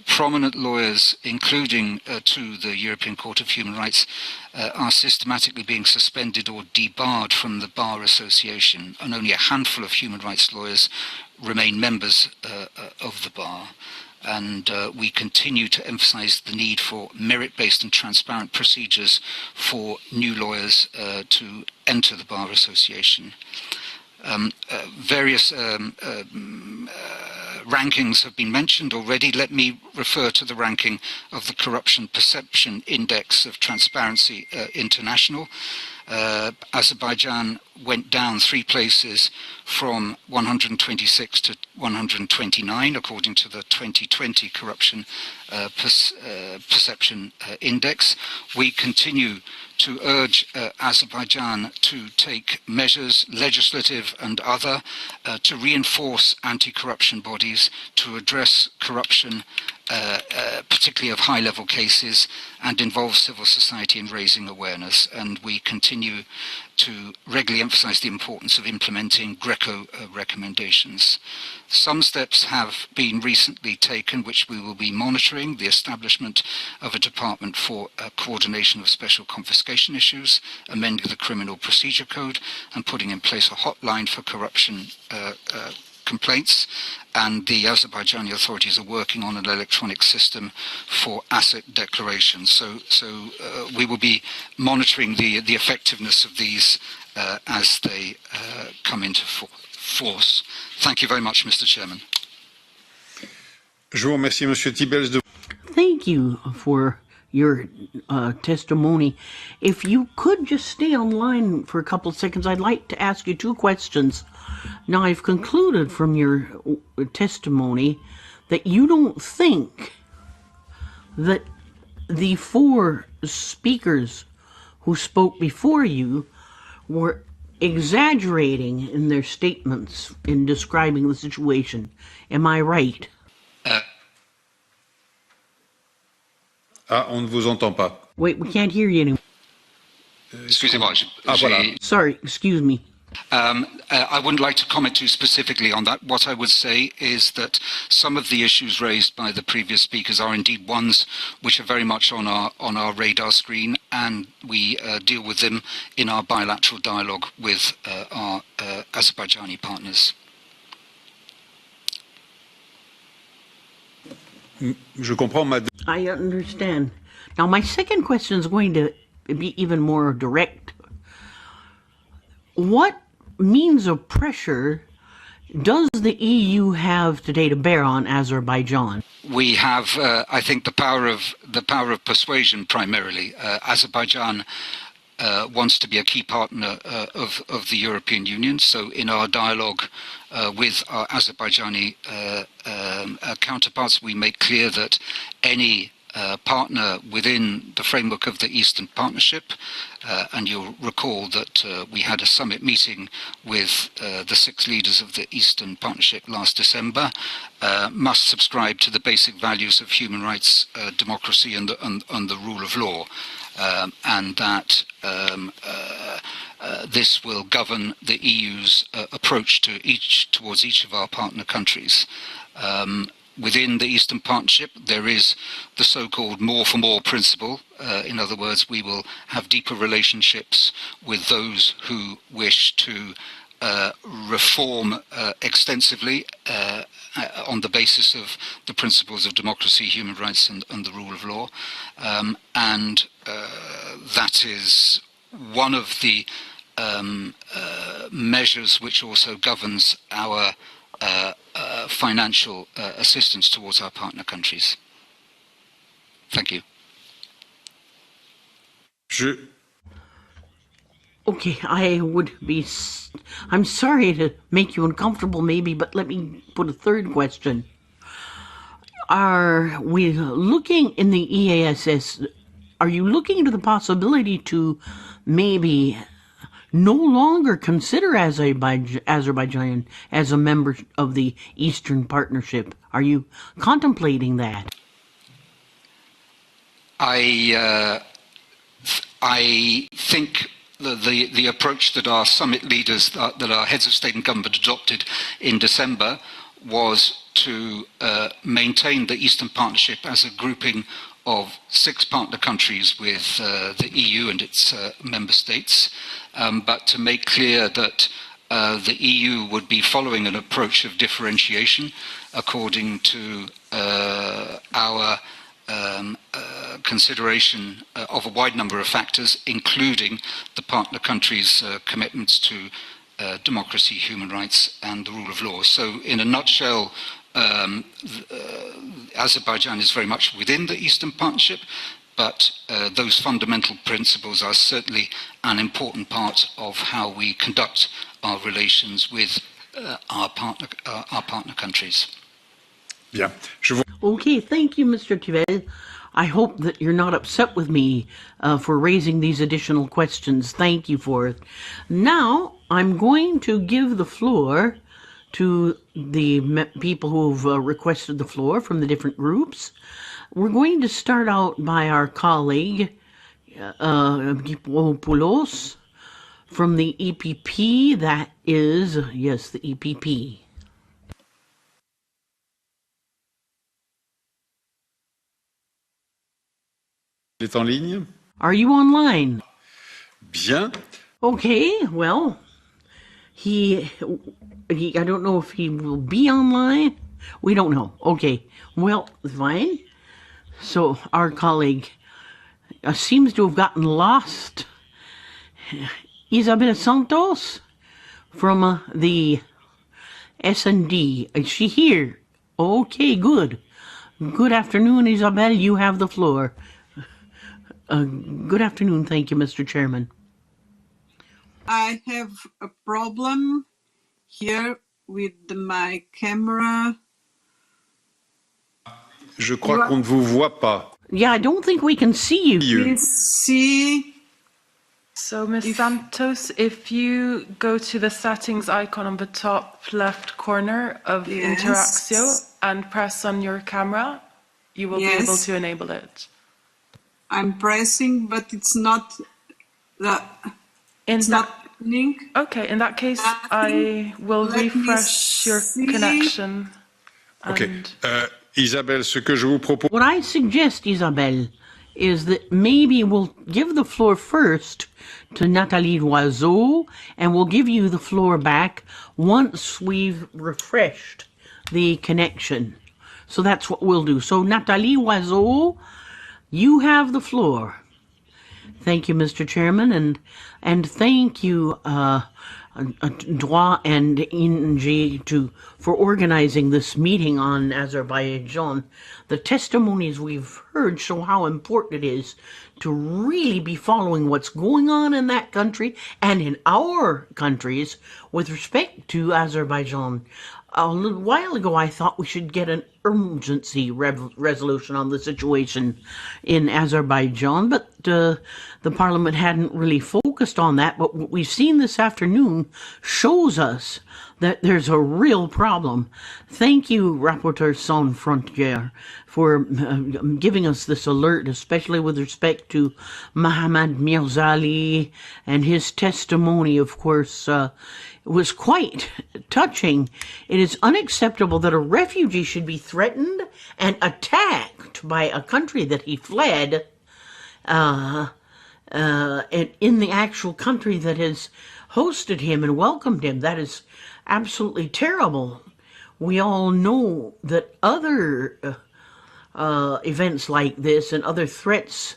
Prominent lawyers, including to the European Court of Human Rights, are systematically being suspended or debarred from the Bar Association, and only a handful of human rights lawyers remain members of the Bar. And we continue to emphasize the need for merit-based and transparent procedures for new lawyers to enter the Bar Association. Various rankings have been mentioned already. Let me refer to the ranking of the Corruption Perception Index of Transparency International. Azerbaijan went down 3 places from 126 to 129, according to the 2020 Corruption Perception Index. We continue to urge Azerbaijan to take measures, legislative and other, to reinforce anti-corruption bodies, to address corruption, particularly of high-level cases, and involve civil society in raising awareness. And we continue to regularly emphasize the importance of implementing Greco recommendations. Some steps have been recently taken, which we will be monitoring: the establishment of a department for coordination of special confiscation issues, amending the Criminal Procedure Code, and putting in place a hotline for corruption complaints. And the Azerbaijani authorities are working on an electronic system for asset declaration. So we will be monitoring the effectiveness of these as they come into force. Thank you very much, Mr. Chairman. Je vous remercie, Monsieur Tibels, de... Thank you for your testimony. If you could just stay online for a couple of seconds, I'd like to ask you 2 questions. Now, I've concluded from your testimony that you don't think that the 4 speakers who spoke before you were exaggerating in their statements in describing the situation. Am I right? On ne vous entend pas. Wait, we can't hear you anymore. Excusez-moi. Voilà. Sorry, excuse me. I wouldn't like to comment too specifically on that. What I would say is that some of the issues raised by the previous speakers are indeed ones which are very much on our radar screen, and we deal with them in our bilateral dialogue with our Azerbaijani partners. I understand. Now, my second question is going to be even more direct. What means of pressure does the EU have today to bear on Azerbaijan? We have, I think, the power of persuasion primarily. Azerbaijan wants to be a key partner of the European Union. So in our dialogue with our Azerbaijani counterparts, we make clear that any partner within the framework of the Eastern Partnership, and you'll recall that we had a summit meeting with the 6 leaders of the Eastern Partnership last December, must subscribe to the basic values of human rights, democracy and the rule of law, and that this will govern the EU's approach towards each of our partner countries. Within the Eastern Partnership, there is the so-called more for more principle. In other words, we will have deeper relationships with those who wish to reform extensively on the basis of the principles of democracy, human rights and the rule of law. And that is one of the measures which also governs our financial assistance towards our partner countries. Thank you. Okay, I'm sorry to make you uncomfortable maybe, but let me put a third question. Are we looking in the EASS, are you looking into the possibility to maybe no longer consider Azerbaijan as a member of the Eastern Partnership? Are you contemplating that? I think the approach that our summit leaders, that our heads of state and government adopted in December, was to maintain the Eastern Partnership as a grouping of 6 partner countries with the EU and its member states, but to make clear that the EU would be following an approach of differentiation according to our consideration of a wide number of factors, including the partner countries' commitments to democracy, human rights and the rule of law. So in a nutshell, Azerbaijan is very much within the Eastern Partnership, but those fundamental principles are certainly an important part of how we conduct our relations with our partner countries. Bien. Okay, thank you, Mr. Tivel. I hope that you're not upset with me for raising these additional questions. Thank you for it. Now, I'm going to give the floor to the people who've requested the floor from the different groups. We're going to start out by our colleague, Poulos, from the EPP. That is, yes, the EPP. Il est en ligne? Are you online? Bien. Okay, well, I don't know if he will be online. We don't know. Okay, well, fine. So our colleague seems to have gotten lost. Isabel Santos from the S&D. Is she here? Okay, good. Good afternoon, Isabel. You have the floor. Good afternoon. Thank you, Mr. Chairman. I have a problem here with my camera. Je crois qu'on ne vous voit pas. Yeah, I don't think we can see you. Please see. So, Ms. Santos, if you go to the settings icon on the top left corner of Interactio and press on your camera, you will be able to enable it. I'm pressing, but it's not happening. Okay, in that case, I will Let me refresh your see. connection. OK. And Isabelle, ce que je vous propose... What I suggest, Isabelle, is that maybe we'll give the floor first to Nathalie Loiseau, and we'll give you the floor back once we've refreshed the connection. So that's what we'll do. So Nathalie Loiseau, you have the floor. Thank you, Mr. Chairman, and thank you, Droit and Inge, for organizing this meeting on Azerbaijan. The testimonies we've heard show how important it is to really be following what's going on in that country and in our countries with respect to Azerbaijan. A little while ago, I thought we should get an emergency resolution on the situation in Azerbaijan, but the Parliament hadn't really focused on that. But what we've seen this afternoon shows us that there's a real problem. Thank you, Rapporteur Sans Frontières, for giving us this alert, especially with respect to Mohammad Mirzali and his testimony, of course, was quite touching. It is unacceptable that a refugee should be threatened and attacked by a country that he fled in the actual country that has hosted him and welcomed him. That is absolutely terrible. We all know that other events like this and other threats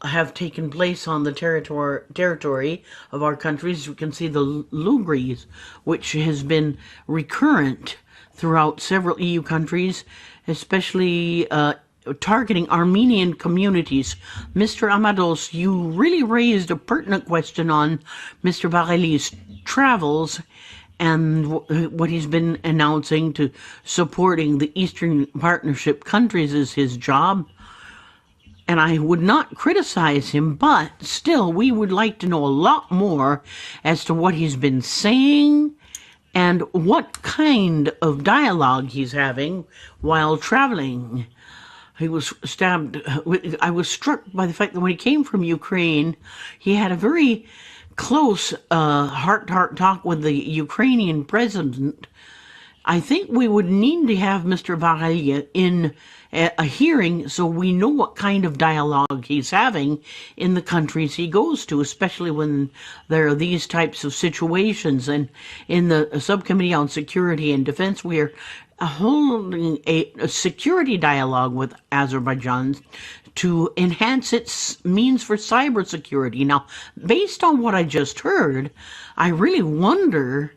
have taken place on the territory of our countries. You can see the Lugris, which has been recurrent throughout several EU countries, especially targeting Armenian communities. Mr. Amados, you really raised a pertinent question on Mr. Vareli's travels and what he's been announcing to supporting the Eastern Partnership countries is his job. And I would not criticize him, but still, we would like to know a lot more as to what he's been saying and what kind of dialogue he's having while traveling. He was stabbed. I was struck by the fact that when he came from Ukraine, he had a very close heart-to-heart talk with the Ukrainian president. I think we would need to have Mr. Varela in a hearing so we know what kind of dialogue he's having in the countries he goes to, especially when there are these types of situations. And in the Subcommittee on Security and Defense, we are holding a security dialogue with Azerbaijan to enhance its means for cybersecurity. Now, based on what I just heard, I really wonder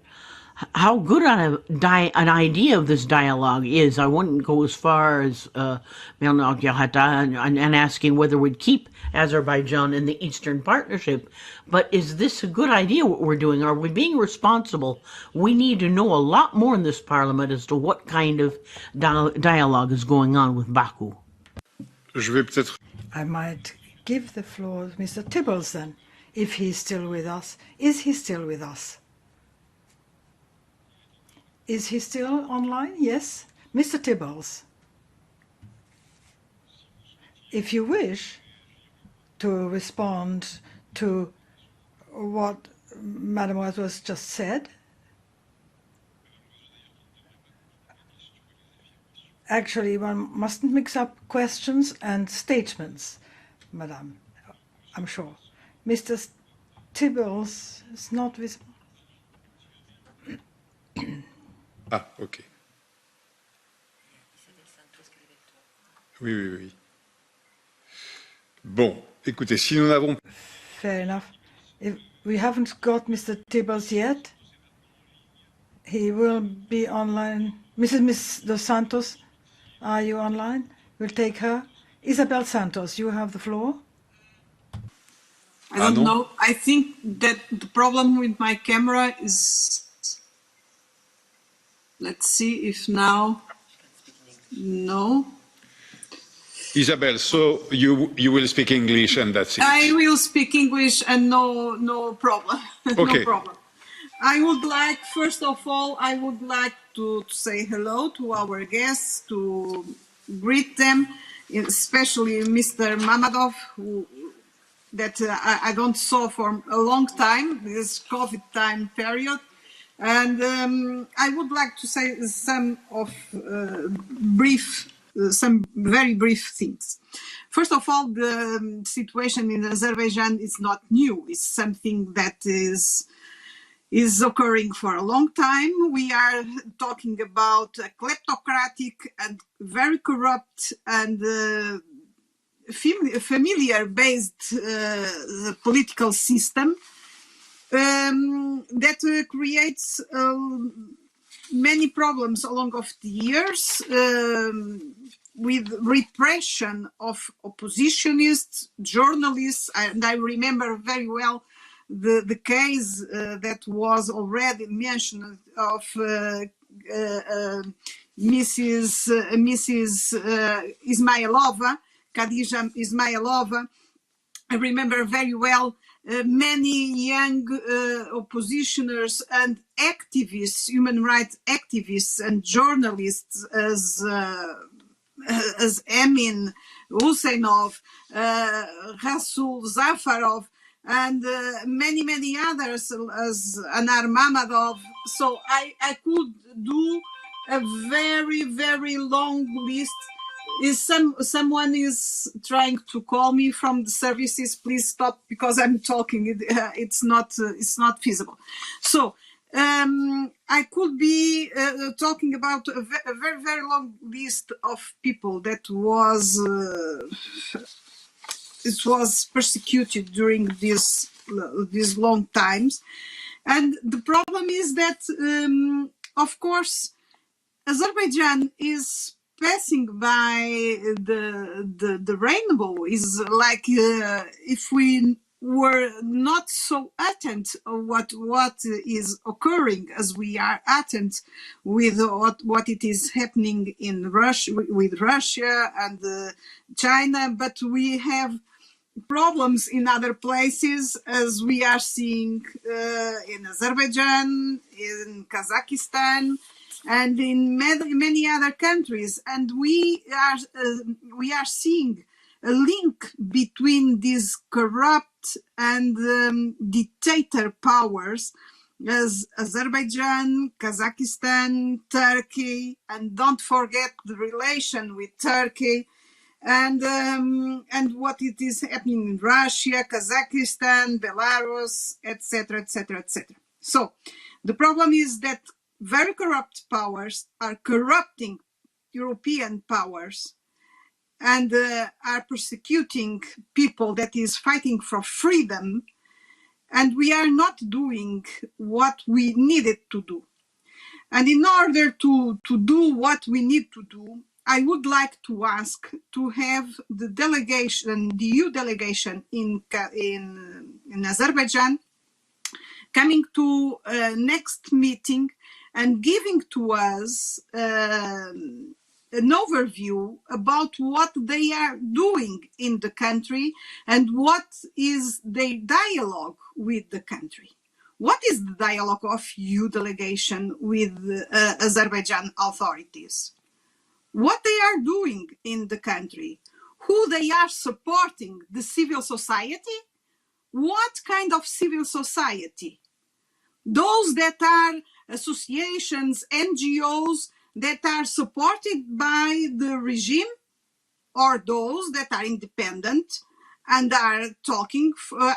how good an idea of this dialogue is. I wouldn't go as far as and asking whether we'd keep Azerbaijan in the Eastern Partnership, but is this a good idea what we're doing? Are we being responsible? We need to know a lot more in this Parliament as to what kind of dialogue is going on with Baku. I might give the floor to Mr. Tibbles then, if he's still with us. Is he still with us? Is he still online? Yes. Mr. Tibbles, if you wish to respond to what Mademoiselle was just said. Actually, one mustn't mix up questions and statements, Madame, I'm sure. Mr. Tibbles is not visible. Ah, ok. Oui, oui, oui. Bon, écoutez, si nous n'avons... Fair enough. If we haven't got Mr. Tibbles yet, he will be online. Miss Dos Santos, are you online? We'll take her. Isabel Santos, you have the floor. I don't know. I think that the problem with my camera is... Let's see if now... No. Isabel, so you will speak English and that's it. I will speak English and no problem. Okay. No problem. I would like, first of all, I would like to say hello to our guests, to greet them, especially Mr. Mamadov, who that I don't saw for a long time, this COVID time period. And I would like to say some very brief things. First of all, the situation in Azerbaijan is not new. It's something that is occurring for a long time. We are talking about a kleptocratic and very corrupt and familiar-based political system that creates many problems along of the years with repression of oppositionists, journalists, and I remember very well the case that was already mentioned of Mrs. Ismailova, Khadija Ismailova. I remember very well many young oppositioners and activists, human rights activists and journalists as Emin Husseinov, Rasul Zafarov, and many others as Anar Mamadov. So I could do a very long list. Someone is trying to call me from the services? Please stop because I'm talking. It's not feasible. So I could be talking about a very long list of people that was persecuted during these long times, and the problem is that of course Azerbaijan is passing by the rainbow. Is like if we were not so attent of what is occurring as we are attent with what it is happening in Russia with Russia and China, but we have problems in other places as we are seeing in Azerbaijan, in Kazakhstan, and in many other countries, and we are seeing a link between these corrupt and dictator powers as Azerbaijan, Kazakhstan, Turkey, and don't forget the relation with Turkey, and what it is happening in Russia, Kazakhstan, Belarus, etc. So the problem is that very corrupt powers are corrupting European powers and are persecuting people that is fighting for freedom, and we are not doing what we needed to do. And in order to do what we need to do, I would like to ask to have the delegation, the EU delegation in Azerbaijan, coming to next meeting and giving to us an overview about what they are doing in the country and what is their dialogue with the country. What is the dialogue of EU delegation with Azerbaijan authorities? What they are doing in the country? Who they are supporting? The civil society? What kind of civil society? Those that are associations, NGOs that are supported by the regime, or those that are independent and are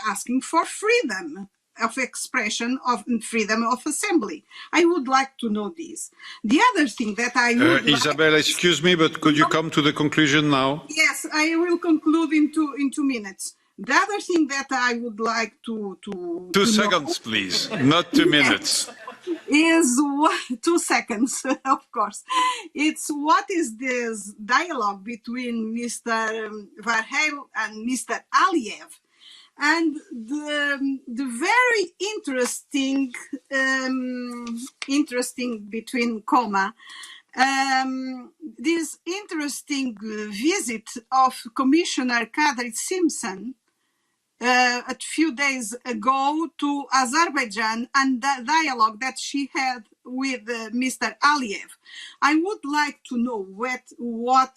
asking for freedom of expression, of freedom of assembly. I would like to know this. The other thing that I would Isabel, excuse me, but could you come to the conclusion now? Yes, I will conclude in 2 minutes. The other thing that I would like to 2 seconds, please, not 2 minutes. Is 2 seconds, of course. It's what is this dialogue between Mr. Varhel and Mr. Aliyev, and the very interesting between comma, this interesting visit of Commissioner Kadri Simpson a few days ago to Azerbaijan and the dialogue that she had with Mr. Aliyev. I would like to know what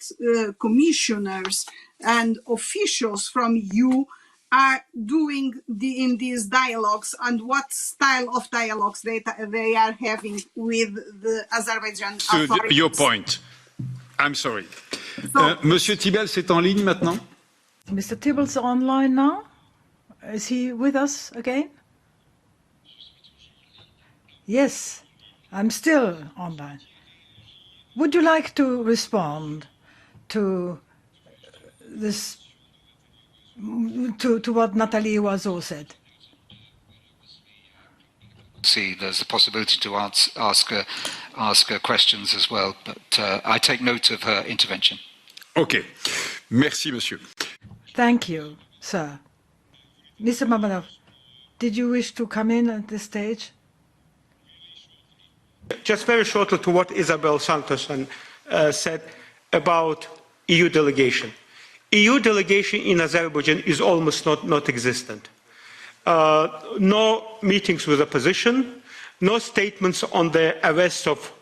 commissioners and officials from EU are doing in these dialogues and what style of dialogues they are having with the Azerbaijan authorities. Your point. I'm sorry. So, Monsieur Tibel, c'est en ligne maintenant? Mr. Tibble's online now. Is he with us again? Yes, I'm still online. Would you like to respond to this, to what Nathalie Oiseau said? See, there's the possibility to ask her questions as well, but I take note of her intervention. Okay. Merci, monsieur. Thank you, sir. Mr. Mamadov, did you wish to come in at this stage? Just very shortly to what Isabel Santos said about EU delegation. EU delegation in Azerbaijan is almost not existent. No meetings with opposition, no statements on the arrest of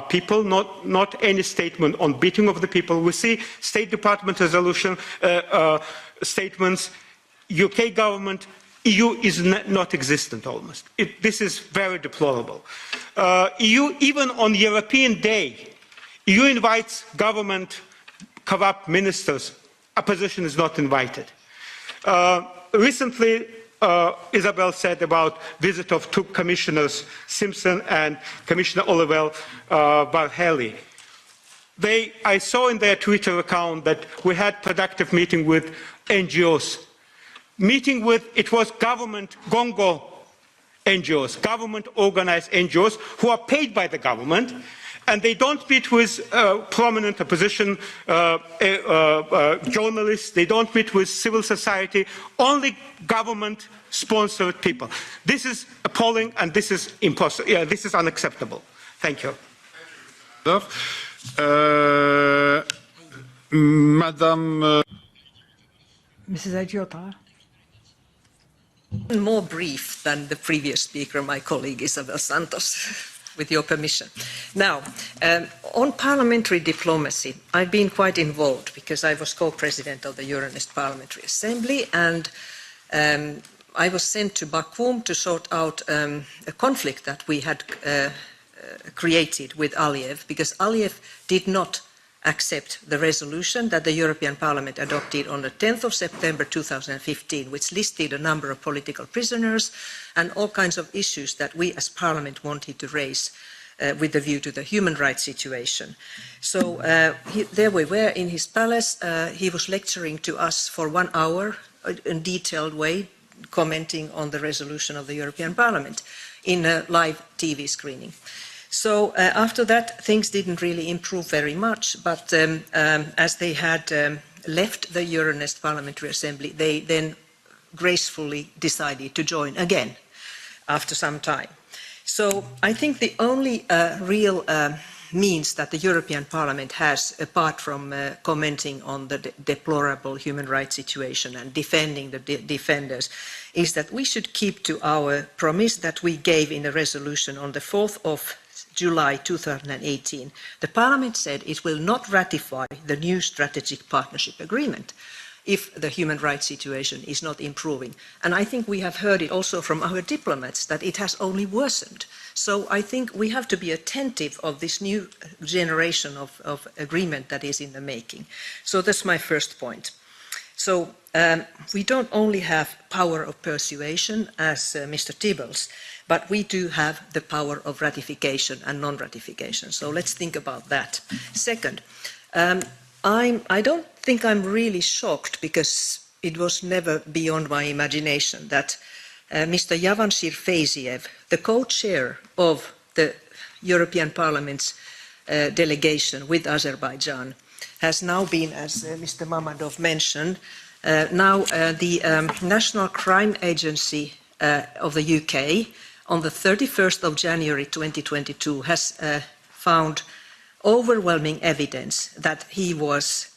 people, not any statement on beating of the people. We see State Department resolution statements, UK government, EU is not existent almost. This is very deplorable. EU, even on European Day, EU invites government, corrupt ministers, opposition is not invited. Recently, Isabel said about visit of two commissioners, Simpson and Commissioner Oliver Barhelyi. I saw in their Twitter account that we had productive meeting with NGOs. It was government, Gongo NGOs, government-organized NGOs who are paid by the government, and they don't meet with prominent opposition journalists, they don't meet with civil society, only government-sponsored people. This is appalling and this is impossible. Yeah, this is unacceptable. Thank you. Madame... Mrs. Agiota. More brief than the previous speaker, my colleague Isabel Santos, with your permission. Now, on parliamentary diplomacy, I've been quite involved because I was co-president of the Euronest Parliamentary Assembly, and I was sent to Baku to sort out a conflict that we had created with Aliyev, because Aliyev did not accept the resolution that the European Parliament adopted on the 10th of September 2015, which listed a number of political prisoners and all kinds of issues that we as Parliament wanted to raise with a view to the human rights situation. So there we were in his palace. He was lecturing to us for 1 hour in a detailed way, commenting on the resolution of the European Parliament in a live TV screening. So after that, things didn't really improve very much, but as they had left the Euronest Parliamentary Assembly, they then gracefully decided to join again after some time. So I think the only real means that the European Parliament has, apart from commenting on the deplorable human rights situation and defending the defenders, is that we should keep to our promise that we gave in a resolution on the 4th of July 2018. The Parliament said it will not ratify the new strategic partnership agreement if the human rights situation is not improving. And I think we have heard it also from our diplomats that it has only worsened. So I think we have to be attentive of this new generation of agreement that is in the making. So that's my first point. So we don't only have power of persuasion as Mr. Tibbles, but we do have the power of ratification and non-ratification. So let's think about that. Second, I don't think I'm really shocked, because it was never beyond my imagination, that Mr. Javanshir Feyziev, the co-chair of the European Parliament's delegation with Azerbaijan, has now been, as Mr. Mamadov mentioned, the National Crime Agency of the UK on the 31st of January 2022 has found overwhelming evidence that he was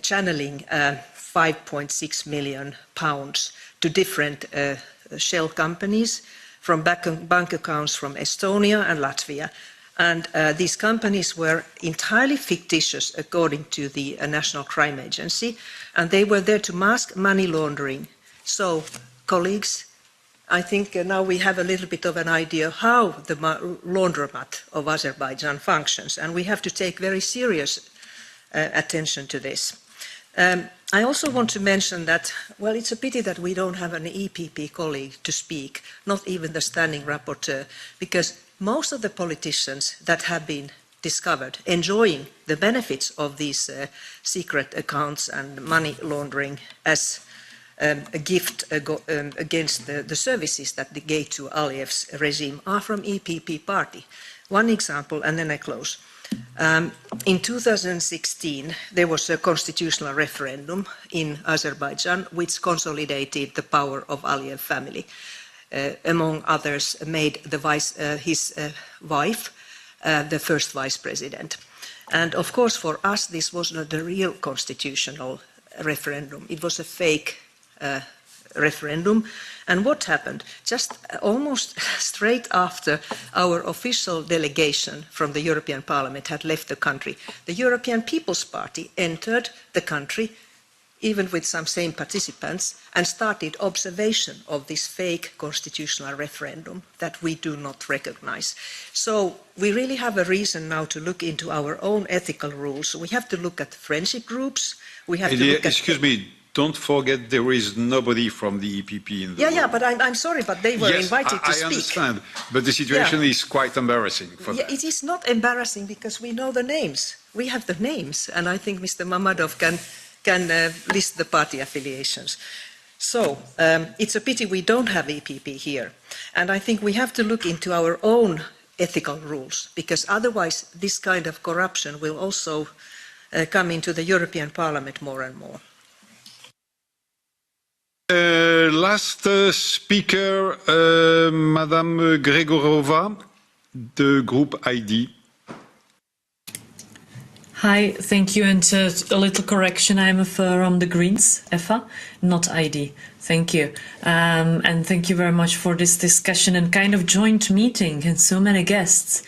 channeling £5.6 million to different shell companies from bank accounts from Estonia and Latvia. And these companies were entirely fictitious according to the National Crime Agency, and they were there to mask money laundering. So, colleagues, I think now we have a little bit of an idea how the laundromat of Azerbaijan functions, and we have to take very serious attention to this. I also want to mention that, well, it's a pity that we don't have an EPP colleague to speak, not even the standing rapporteur, because most of the politicians that have been discovered enjoying the benefits of these secret accounts and money laundering as a gift against the services that they gave to Aliyev's regime are from EPP party. One example, and then I close. In 2016, there was a constitutional referendum in Azerbaijan which consolidated the power of Aliyev family. Among others, made his wife the first vice president. And of course, for us, this was not a real constitutional referendum. It was a fake referendum. And what happened? Just almost straight after our official delegation from the European Parliament had left the country, the European People's Party entered the country, even with some same participants, and started observation of this fake constitutional referendum that we do not recognize. So we really have a reason now to look into our own ethical rules. We have to look at friendship groups. We have to look at... Excuse me, don't forget there is nobody from the EPP in the room. Yeah, but I'm sorry, but they were invited to speak. I understand, but the situation is quite embarrassing for them. It is not embarrassing because we know the names. We have the names, and I think Mr. Mamadov can list the party affiliations. So it's a pity we don't have EPP here. And I think we have to look into our own ethical rules, because otherwise this kind of corruption will also come into the European Parliament more and more. Last speaker, Madame Gregorova, the group ID. Hi, thank you, and a little correction, I'm from the Greens, EFA, not ID. Thank you. And thank you very much for this discussion and kind of joint meeting and so many guests.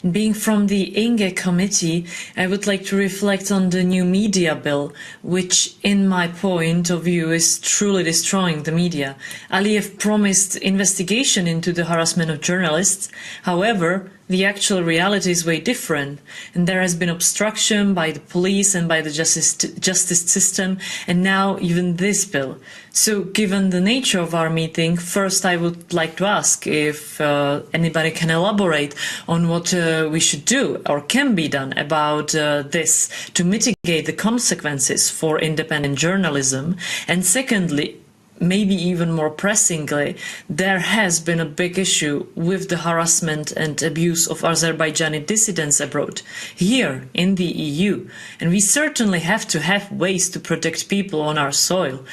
Being from the INGE committee, I would like to reflect on the new media bill, which in my point of view is truly destroying the media. Aliyev promised investigation into the harassment of journalists. However, the actual reality is way different, and there has been obstruction by the police and by the justice system, and now even this bill. So, given the nature of our meeting, first I would like to ask if anybody can elaborate on what we should do or can be done about this to mitigate the consequences for independent journalism. And secondly, maybe even more pressingly, there has been a big issue with the harassment and abuse of Azerbaijani dissidents abroad, here in the EU. And we certainly have to have ways to protect people on our soil.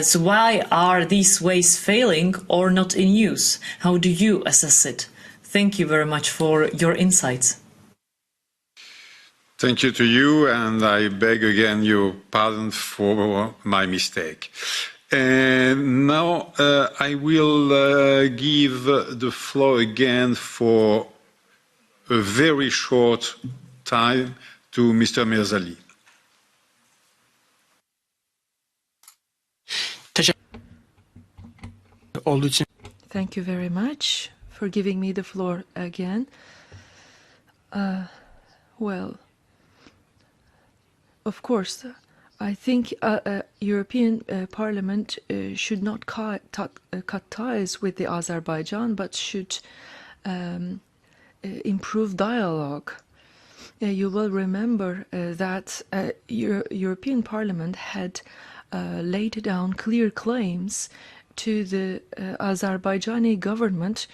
So why are these ways failing or not in use? How do you assess it? Thank you very much for your insights. Thank you to you, and I beg again your pardon for my mistake. And now I will give the floor again for a very short time to Mr. Mirzali. Thank you very much for giving me the floor again. Well, of course, I think European Parliament should not cut ties with the Azerbaijan, but should improve dialogue. You will remember that European Parliament had laid down clear claims to the Azerbaijani government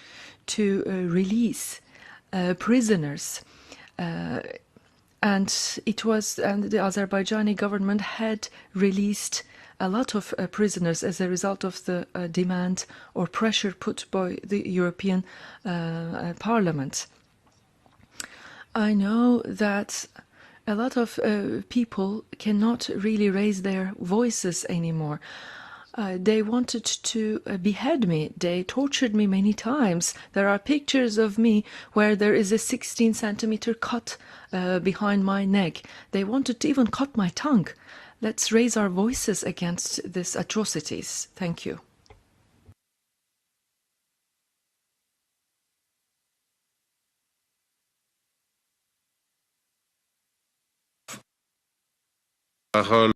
to release prisoners. And the Azerbaijani government had released a lot of prisoners as a result of the demand or pressure put by the European Parliament. I know that a lot of people cannot really raise their voices anymore. They wanted to behead me. They tortured me many times. There are pictures of me where there is a 16-centimeter cut behind my neck. They wanted to even cut my tongue. Let's raise our voices against these atrocities. Thank you. Parole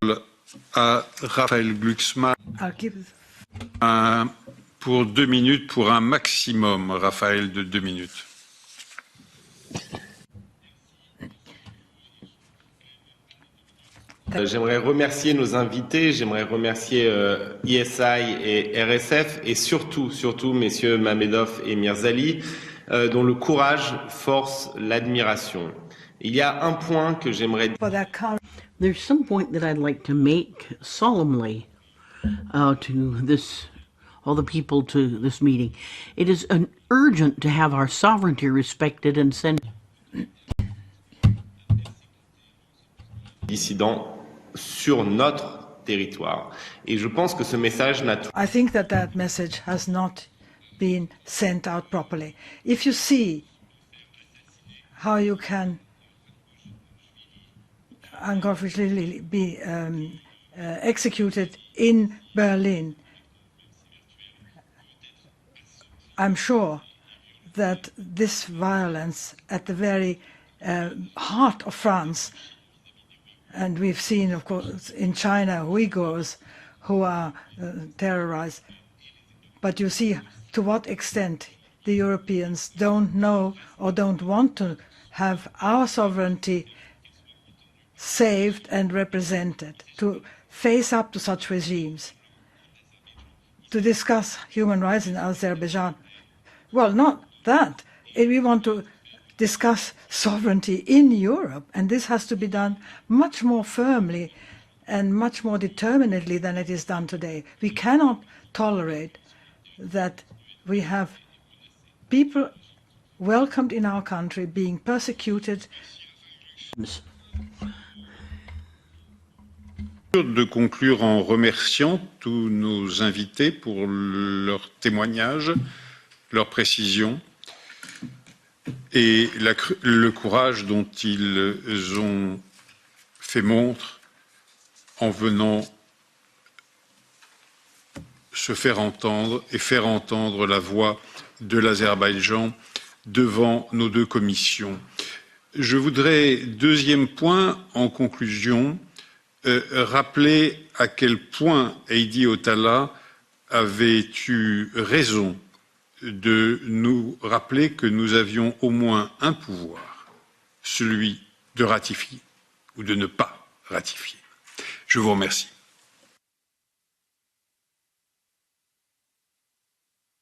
à Raphaël Glucksmann pour 2 minutes, pour un maximum, Raphaël, de 2 minutes. J'aimerais remercier nos invités, j'aimerais remercier ISI et RSF et surtout messieurs Mamedov et Mirzali, dont le courage force l'admiration. Il y a un point que j'aimerais dire. There's some point that I'd like to make solemnly to this, all the people to this meeting. It is urgent to have our sovereignty respected and send dissidents sur notre territoire. Et je pense que ce message n'a. I think that message has not been sent out properly. If you see how you can unconfidentially be executed in Berlin, I'm sure that this violence at the very heart of France, and we've seen, of course, in China, Uyghurs who are terrorized, but you see to what extent the Europeans don't know or don't want to have our sovereignty saved and represented, to face up to such regimes, to discuss human rights in Azerbaijan. Well, not that. We want to discuss sovereignty in Europe, and this has to be done much more firmly and much more determinedly than it is done today. We cannot tolerate that we have people welcomed in our country being persecuted. De conclure en remerciant tous nos invités pour leur témoignage, leur précision et le courage dont ils ont fait montre en venant se faire entendre et faire entendre la voix de l'Azerbaïdjan devant nos 2 commissions. Je voudrais, deuxième point, en conclusion, rappeler à quel point Heidi Hautala avait eu raison de nous rappeler que nous avions au moins un pouvoir, celui de ratifier ou de ne pas ratifier. Je vous remercie.